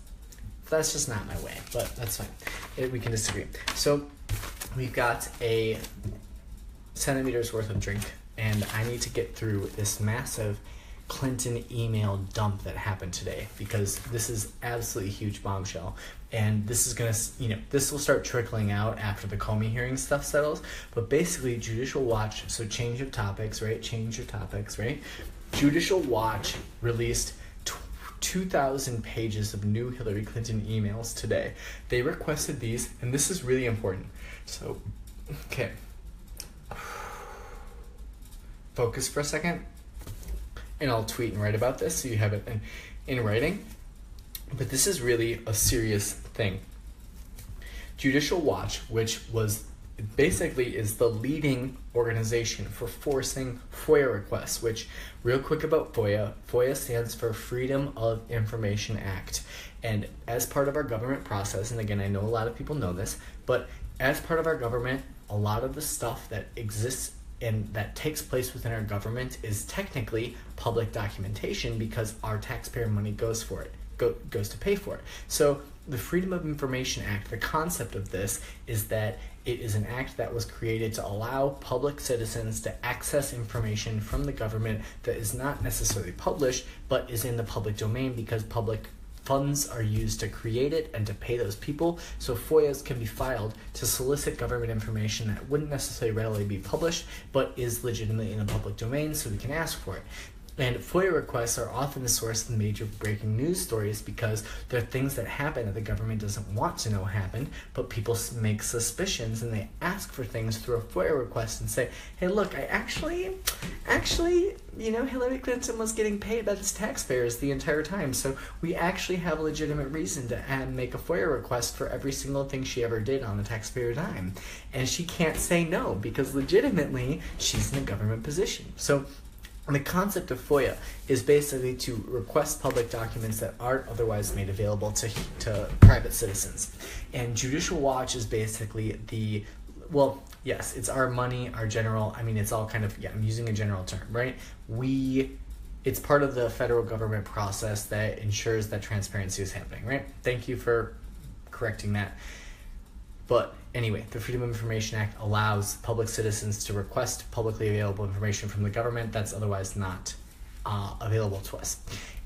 That's just not my way, but that's fine. We can disagree. So we've got a centimeter's worth of drink, and I need to get through this massive Clinton email dump that happened today, because this is absolutely a huge bombshell. And this is going to, this will start trickling out after the Comey hearing stuff settles. But basically, Judicial Watch, so change of topics, right? Change your topics, right? Judicial Watch released 2,000 pages of new Hillary Clinton emails today. They requested these, and this is really important. So, okay. Focus for a second, and I'll tweet and write about this so you have it in writing. But this is really a serious thing. Judicial Watch, which was basically is the leading organization for forcing FOIA requests, which, real quick about FOIA stands for Freedom of Information Act. And as part of our government process, and again, I know a lot of people know this, but as part of our government, a lot of the stuff that exists and that takes place within our government is technically public documentation, because our taxpayer money goes for it, goes to pay for it. So the Freedom of Information Act, the concept of this is that it is an act that was created to allow public citizens to access information from the government that is not necessarily published, but is in the public domain, because public funds are used to create it and to pay those people. So FOIAs can be filed to solicit government information that wouldn't necessarily readily be published, but is legitimately in the public domain, so we can ask for it. And FOIA requests are often the source of major breaking news stories, because they're things that happen that the government doesn't want to know happened, but people make suspicions and they ask for things through a FOIA request and say, hey, look, I actually, Hillary Clinton was getting paid by its taxpayers the entire time, so we actually have a legitimate reason to make a FOIA request for every single thing she ever did on the taxpayer dime. And she can't say no, because legitimately she's in a government position. So the concept of FOIA is basically to request public documents that aren't otherwise made available to private citizens. And Judicial Watch is basically yes, it's our money, our general, it's all kind of, I'm using a general term, right? It's part of the federal government process that ensures that transparency is happening, right? Thank you for correcting that. But anyway, the Freedom of Information Act allows public citizens to request publicly available information from the government that's otherwise not available to us.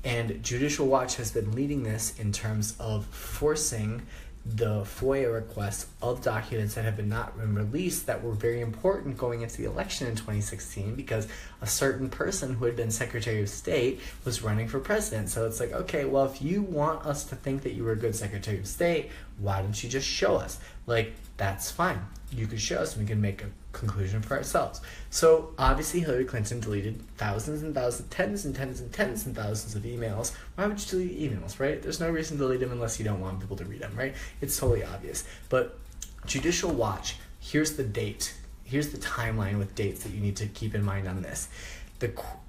And Judicial Watch has been leading this in terms of forcing the FOIA requests of documents that have not been released that were very important going into the election in 2016, because a certain person who had been Secretary of State was running for president. So it's like, okay, well, if you want us to think that you were a good Secretary of State, why don't you just show us? Like, that's fine. You could show us and we can make a conclusion for ourselves. So obviously Hillary Clinton deleted thousands and thousands, tens and tens and tens and thousands of emails. Why would you delete emails, right? There's no reason to delete them unless you don't want people to read them, right? It's totally obvious. But Judicial Watch, here's the date. Here's the timeline with dates that you need to keep in mind on this.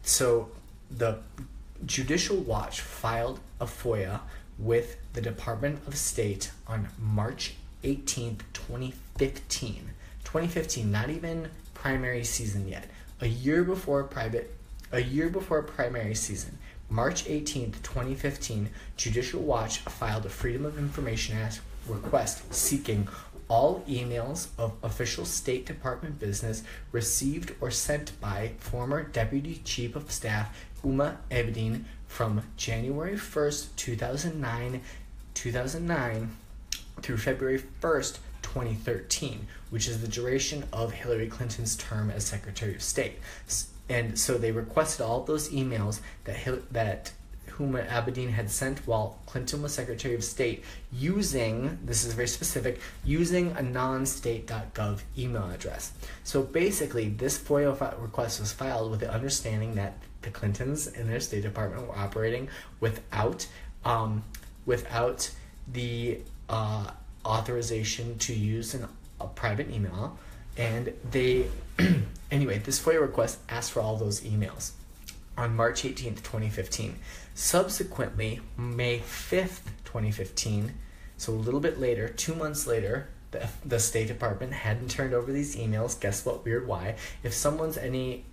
So the Judicial Watch filed a FOIA with the Department of State on March 18th, 2015. 2015, not even primary season yet. A year before primary season, March 18th, 2015, Judicial Watch filed a Freedom of Information Act request seeking all emails of official State Department business received or sent by former Deputy Chief of Staff Huma Abedin from January 1st, 2009 through February 1st, 2013, which is the duration of Hillary Clinton's term as Secretary of State. And so they requested all of those emails that Huma Abedin had sent while Clinton was Secretary of State using, this is very specific, using a non-state.gov email address. So basically, this FOIA request was filed with the understanding that the Clintons and their State Department were operating without the authorization to use a private email, and they anyway, this FOIA request asked for all those emails on March 18th, 2015. Subsequently, May 5th, 2015, so a little bit later, 2 months later, the State Department hadn't turned over these emails. Guess what? Weird why. If someone's at any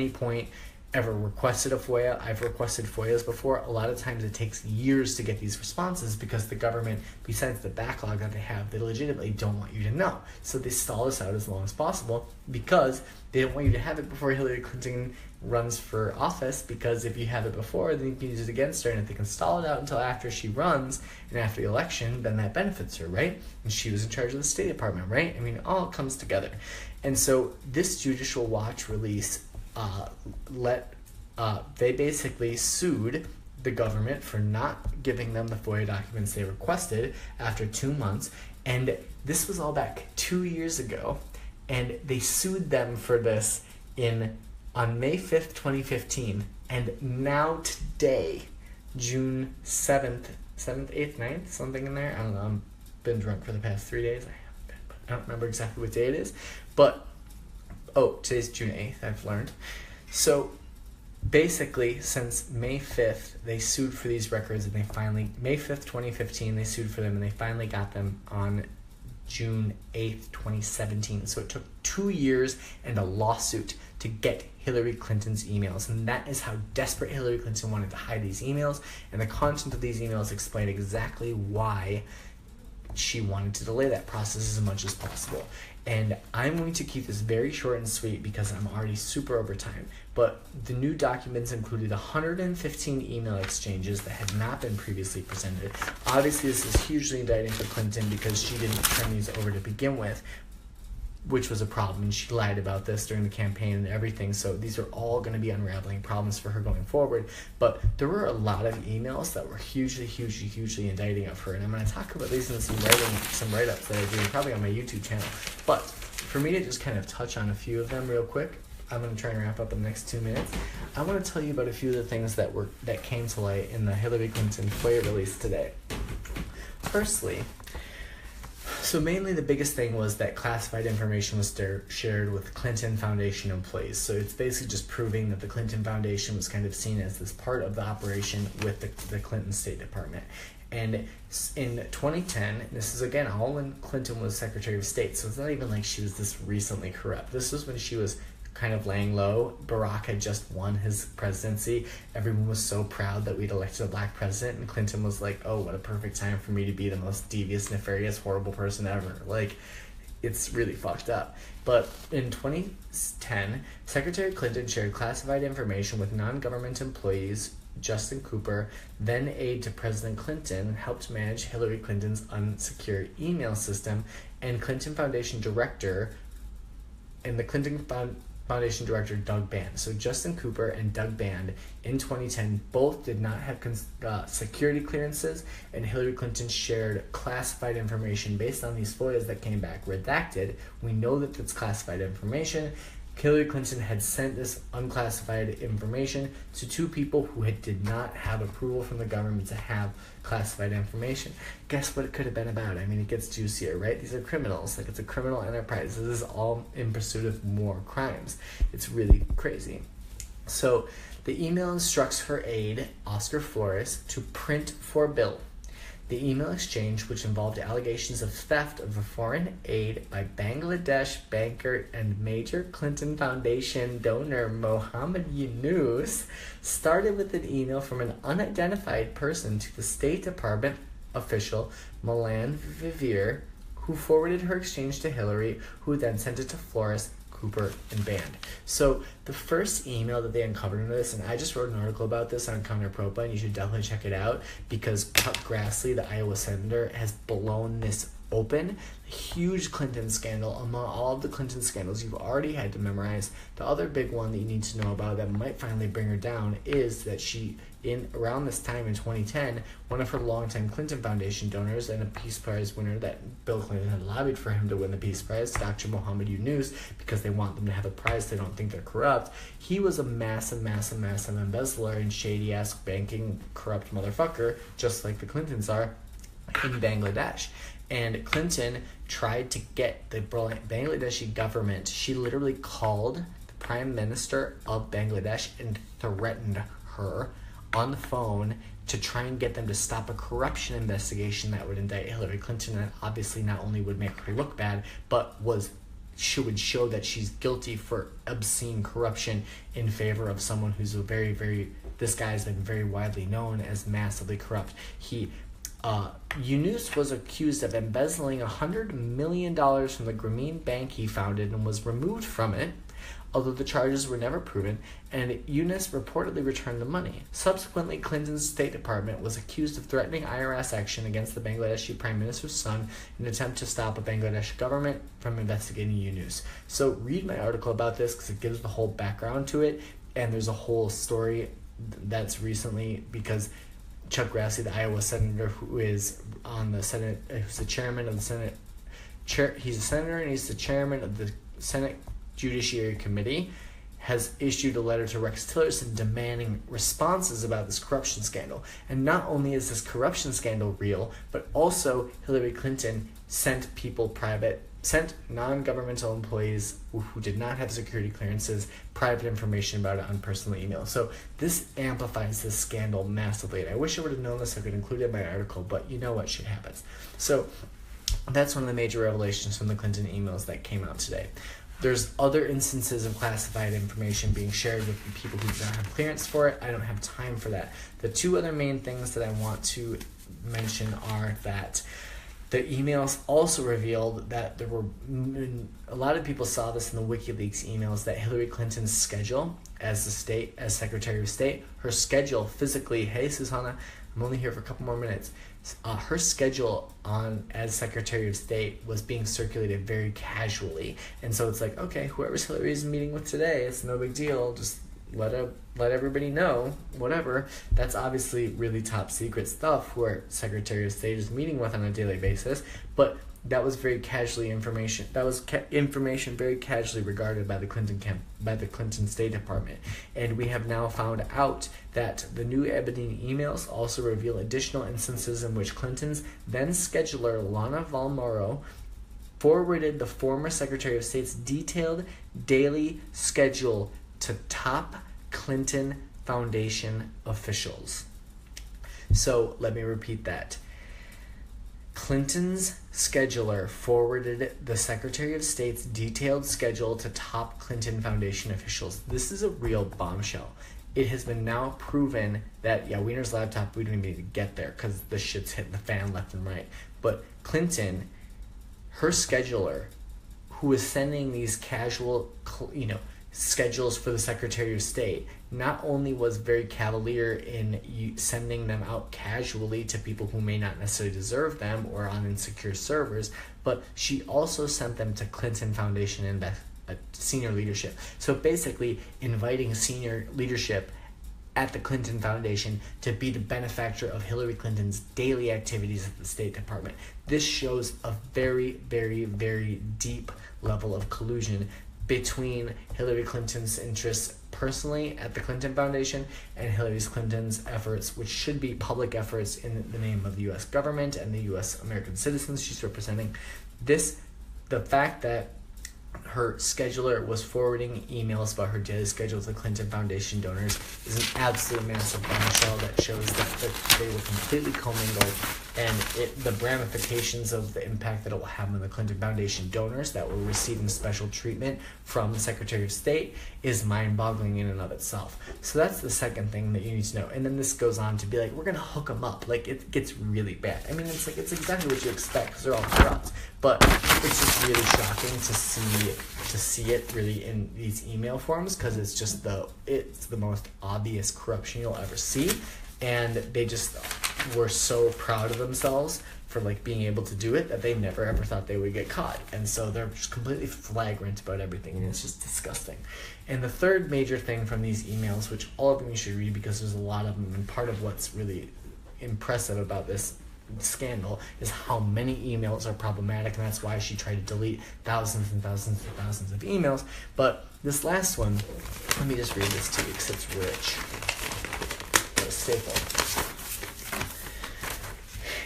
point ever requested a FOIA, I've requested FOIAs before, a lot of times it takes years to get these responses because the government, besides the backlog that they have, they legitimately don't want you to know. So they stall this out as long as possible because they don't want you to have it before Hillary Clinton runs for office, because if you have it before, then you can use it against her, and if they can stall it out until after she runs and after the election, then that benefits her, right? And she was in charge of the State Department, right? I mean, it all comes together. And so this Judicial Watch release they basically sued the government for not giving them the FOIA documents they requested after 2 months, and this was all back 2 years ago, and they sued them for this on May 5th, 2015, and now today, June 7th, 8th, 9th, something in there, I don't know, I've been drunk for the past 3 days, I don't remember exactly what day it is, but, today's June 8th, I've learned. So basically, since May 5th, they sued for these records, and they finally, May 5th, 2015, they sued for them, and they finally got them on June 8th, 2017. So it took 2 years and a lawsuit to get Hillary Clinton's emails, and that is how desperate Hillary Clinton wanted to hide these emails, and the content of these emails explain exactly why she wanted to delay that process as much as possible. And I'm going to keep this very short and sweet because I'm already super over time. But the new documents included 115 email exchanges that had not been previously presented. Obviously, this is hugely indicting for Clinton because she didn't turn these over to begin with, which was a problem, and she lied about this during the campaign and everything, so these are all going to be unraveling problems for her going forward. But there were a lot of emails that were hugely indicting of her, and I'm going to talk about these in some write-ups that I do probably on my YouTube channel. But for me to just kind of touch on a few of them real quick, I'm going to try and wrap up in the next 2 minutes. I want to tell you about a few of the things that came to light in the Hillary Clinton FOIA release today. Firstly, so mainly the biggest thing was that classified information was shared with Clinton Foundation employees. So it's basically just proving that the Clinton Foundation was kind of seen as this part of the operation with the Clinton State Department. And in 2010, this is again all when Clinton was Secretary of State, so it's not even like she was this recently corrupt. This was when she was kind of laying low. Barack had just won his presidency. Everyone was so proud that we'd elected a black president, and Clinton was like, oh, what a perfect time for me to be the most devious, nefarious, horrible person ever. Like, it's really fucked up. But in 2010, Secretary Clinton shared classified information with non-government employees. Justin Cooper, then aide to President Clinton, helped manage Hillary Clinton's unsecure email system, and Clinton Foundation director, and the Clinton Foundation Director Doug Band. So Justin Cooper and Doug Band in 2010 both did not have security clearances, and Hillary Clinton shared classified information based on these FOIAs that came back redacted. We know that it's classified information. Hillary Clinton had sent this unclassified information to two people who did not have approval from the government to have classified information. Guess what it could have been about? I mean, it gets juicier, right? These are criminals. Like, it's a criminal enterprise. This is all in pursuit of more crimes. It's really crazy. So the email instructs her aide, Oscar Flores, to print for Bill. The email exchange, which involved allegations of theft of a foreign aid by Bangladesh banker and major Clinton Foundation donor Mohammed Yunus, started with an email from an unidentified person to the State Department official Milan Vivier, who forwarded her exchange to Hillary, who then sent it to Flores, Cooper, and Band. So the first email that they uncovered into this, and I just wrote an article about this on Counterpropa, and you should definitely check it out, because Chuck Grassley, the Iowa senator, has blown this open. A huge Clinton scandal. Among all of the Clinton scandals you've already had to memorize, the other big one that you need to know about that might finally bring her down is that she, in around this time in 2010, one of her longtime Clinton Foundation donors and a Peace Prize winner that Bill Clinton had lobbied for him to win the Peace Prize, Dr. Mohammed Yunus, because they want them to have a prize, they don't think they're corrupt. He was a massive embezzler and shady-ass banking corrupt motherfucker, just like the Clintons are, in Bangladesh. And Clinton tried to get the Bangladeshi government, she literally called the Prime Minister of Bangladesh and threatened her on the phone to try and get them to stop a corruption investigation that would indict Hillary Clinton, and obviously not only would make her look bad, but would show that she's guilty for obscene corruption in favor of someone who's a this guy's been very widely known as massively corrupt. Yunus was accused of embezzling $100 million from the Grameen Bank he founded and was removed from it, although the charges were never proven, and Yunus reportedly returned the money. Subsequently, Clinton's State Department was accused of threatening IRS action against the Bangladeshi Prime Minister's son in an attempt to stop a Bangladeshi government from investigating Yunus. So read my article about this because it gives the whole background to it, and there's a whole story that's recently, because Chuck Grassley, the Iowa senator who is on the Senate, who's the chairman of the Senate, he's a senator and he's the chairman of the Senate Judiciary Committee, has issued a letter to Rex Tillerson demanding responses about this corruption scandal. And not only is this corruption scandal real, but also Hillary Clinton sent non-governmental employees who did not have security clearances private information about it on personal email. So this amplifies this scandal massively. And I wish I would have known this, I could include it in my article, but you know what shit happens. So that's one of the major revelations from the Clinton emails that came out today. There's other instances of classified information being shared with people who do not have clearance for it. I don't have time for that. The two other main things that I want to mention are that the emails also revealed that there were, a lot of people saw this in the WikiLeaks emails, that Hillary Clinton's schedule as Secretary of State, her schedule physically, hey Susanna, I'm only here for a couple more minutes, her schedule as Secretary of State was being circulated very casually. And so it's like, okay, whoever's Hillary's meeting with today, it's no big deal, just let everybody know, whatever. That's obviously really top secret stuff who our Secretary of State is meeting with on a daily basis, but that was very casually information. That was information very casually regarded by the Clinton State Department. And we have now found out that the new Abedin emails also reveal additional instances in which Clinton's then scheduler Lana Valmoro forwarded the former Secretary of State's detailed daily schedule to top Clinton Foundation officials. So let me repeat that. Clinton's scheduler forwarded the Secretary of State's detailed schedule to top Clinton Foundation officials. This is a real bombshell. It has been now proven that, Wiener's laptop, we don't even need to get there because the shit's hitting the fan left and right. But Clinton, her scheduler, who is sending these casual, schedules for the Secretary of State, not only was very cavalier in sending them out casually to people who may not necessarily deserve them or on insecure servers, but she also sent them to Clinton Foundation senior leadership. So basically inviting senior leadership at the Clinton Foundation to be the benefactor of Hillary Clinton's daily activities at the State Department. This shows a very, very, very deep level of collusion between Hillary Clinton's interests personally at the Clinton Foundation and Hillary Clinton's efforts, which should be public efforts in the name of the U.S. government and the U.S. American citizens she's representing. The fact that her scheduler was forwarding emails about her daily schedule to the Clinton Foundation donors is an absolute massive bombshell that shows that they were completely commingled, and the ramifications of the impact that it will have on the Clinton Foundation donors that were receiving special treatment from the Secretary of State is mind-boggling in and of itself. So that's the second thing that you need to know. And then this goes on to be like, we're going to hook them up. Like, it gets really bad. I mean, it's exactly what you expect because they're all corrupt. But it's just really shocking to see it really in these email forms because it's the most obvious corruption you'll ever see. And they just were so proud of themselves for like being able to do it that they never ever thought they would get caught. And so they're just completely flagrant about everything, and it's just disgusting. And the third major thing from these emails, which all of them you should read because there's a lot of them, and part of what's really impressive about this scandal is how many emails are problematic, and that's why she tried to delete thousands and thousands and thousands of emails. But this last one, let me just read this to you because it's rich. Staple.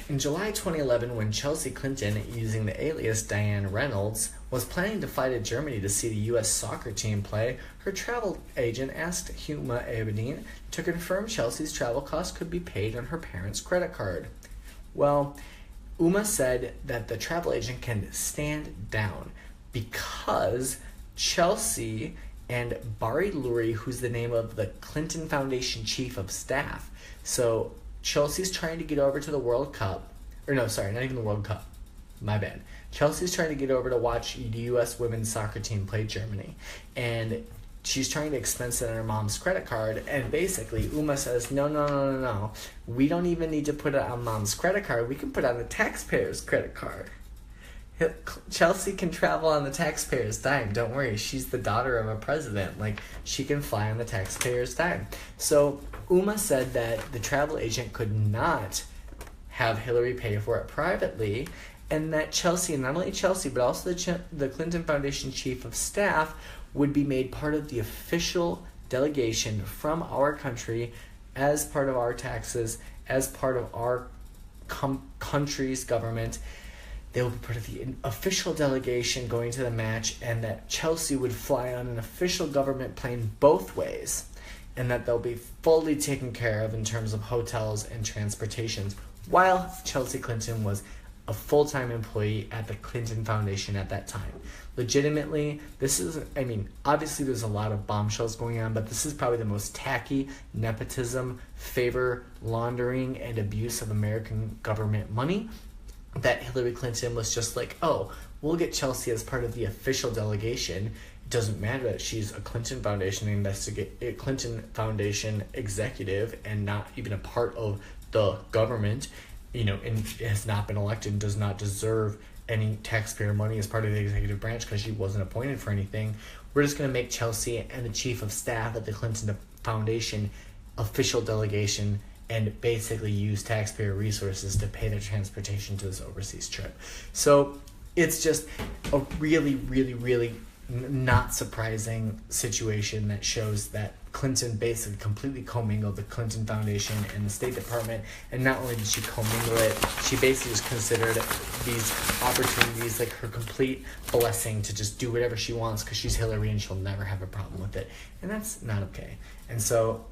In July 2011, when Chelsea Clinton, using the alias Diane Reynolds, was planning to fly to Germany to see the U.S. soccer team play, her travel agent asked Huma Abedin to confirm Chelsea's travel costs could be paid on her parents' credit card. Well, Uma said that the travel agent can stand down because Chelsea and Bari Luri, who's the name of the Clinton Foundation chief of staff. So Chelsea's trying to get over to the World Cup. Or no, sorry, not even the World Cup. My bad. Chelsea's trying to get over to watch the U.S. women's soccer team play Germany. And she's trying to expense it on her mom's credit card. And basically, Uma says, no. We don't even need to put it on mom's credit card. We can put it on the taxpayer's credit card. Chelsea can travel on the taxpayer's dime. Don't worry, she's the daughter of a president. Like, she can fly on the taxpayer's dime. So Uma said that the travel agent could not have Hillary pay for it privately, and that Chelsea, not only Chelsea, but also the Clinton Foundation chief of staff would be made part of the official delegation from our country as part of our taxes, as part of our country's government. They will be part of the official delegation going to the match, and that Chelsea would fly on an official government plane both ways, and that they'll be fully taken care of in terms of hotels and transportations, while Chelsea Clinton was a full-time employee at the Clinton Foundation at that time. Legitimately, obviously there's a lot of bombshells going on, but this is probably the most tacky nepotism, favor laundering, and abuse of American government money, that Hillary Clinton was just like, oh, we'll get Chelsea as part of the official delegation. It doesn't matter that she's a Clinton Foundation executive and not even a part of the government, and has not been elected and does not deserve any taxpayer money as part of the executive branch because she wasn't appointed for anything. We're just going to make Chelsea and the chief of staff at the Clinton Foundation official delegation and basically use taxpayer resources to pay their transportation to this overseas trip. So it's just a really, really, really not surprising situation that shows that Clinton basically completely commingled the Clinton Foundation and the State Department. And not only did she commingle it, she basically just considered these opportunities like her complete blessing to just do whatever she wants because she's Hillary and she'll never have a problem with it. And that's not okay. And so,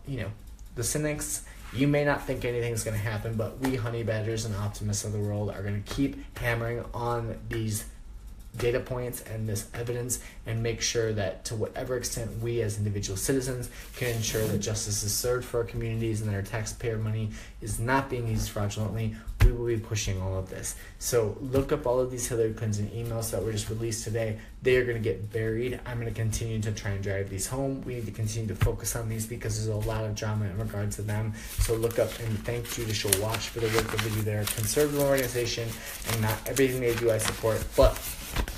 the cynics, you may not think anything's going to happen, but we honey badgers and optimists of the world are going to keep hammering on these data points and this evidence and make sure that to whatever extent we as individual citizens can ensure that justice is served for our communities and that our taxpayer money is not being used fraudulently, we will be pushing all of this. So look up all of these Hillary Clinton emails that were just released today. They are going to get buried. I'm going to continue to try and drive these home. We need to continue to focus on these because there's a lot of drama in regard to them. So look up and thank Judicial Watch for the work that they do. They're a conservative organization and not everything they do I support, but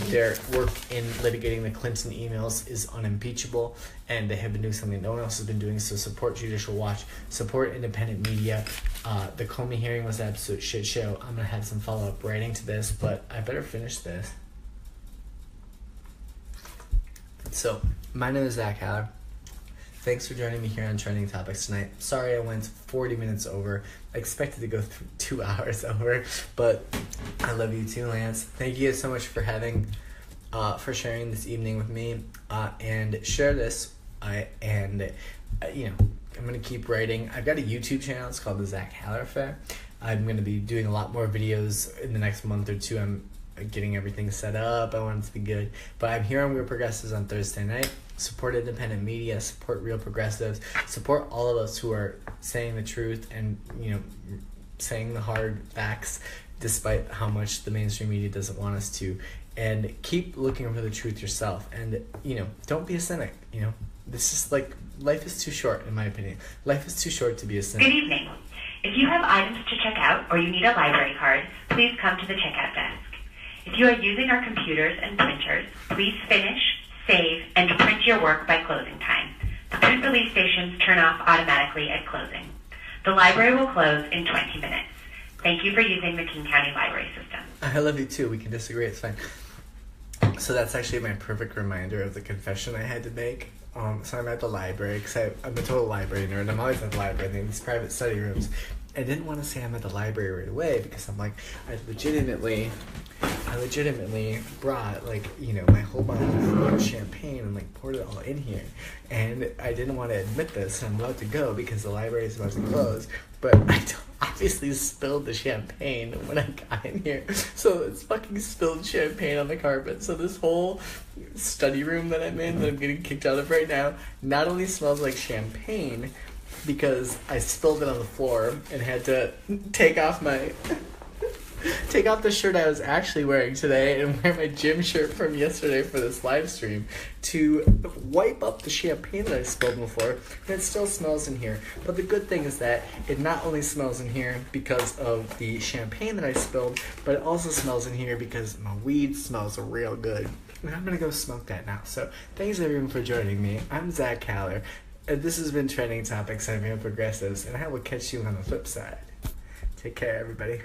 their work in litigating the Clinton emails is unimpeachable, and they have been doing something no one else has been doing. So support Judicial Watch, support independent media. The Comey hearing was an absolute shit show. I'm gonna have some follow-up writing to this, but I better finish this. So, my name is Zach Haller. Thanks for joining me here on Trending Topics tonight. Sorry I went 40 minutes over. I expected to go 2 hours over, but I love you too, Lance. Thank you so much for sharing this evening with me, and share this. I'm gonna keep writing. I've got a YouTube channel. It's called The Zach Haller Affair. I'm gonna be doing a lot more videos in the next month or two. I'm getting everything set up. I want it to be good. But I'm here on Real Progressives on Thursday night. Support independent media, support real progressives, support all of us who are saying the truth and, saying the hard facts despite how much the mainstream media doesn't want us to. And keep looking for the truth yourself. And, don't be a cynic. This is life is too short, in my opinion. Life is too short to be a cynic. Good evening. If you have items to check out or you need a library card, please come to the checkout desk. If you are using our computers and printers, please finish, save, and print your work by closing time. The print release stations turn off automatically at closing. The library will close in 20 minutes. Thank you for using the King County Library System. I love you too. We can disagree. It's fine. So that's actually my perfect reminder of the confession I had to make. So I'm at the library because I'm a total library nerd. I'm always at the library in these private study rooms. I didn't want to say I'm at the library right away because I'm like, I legitimately brought my whole bottle of champagne and poured it all in here, and I didn't want to admit this, and I'm about to go because the library is about to close, but I obviously spilled the champagne when I got in here, so it's fucking spilled champagne on the carpet. So this whole study room that I'm in, that I'm getting kicked out of right now, not only smells like champagne because I spilled it on the floor and had to take off the shirt I was actually wearing today and wear my gym shirt from yesterday for this live stream to wipe up the champagne that I spilled on the floor, and it still smells in here. But the good thing is that it not only smells in here because of the champagne that I spilled, but it also smells in here because my weed smells real good. And I'm gonna go smoke that now. So thanks everyone for joining me. I'm Zach Haller, and this has been Trending Topics on Real Progressives, and I will catch you on the flip side. Take care, everybody.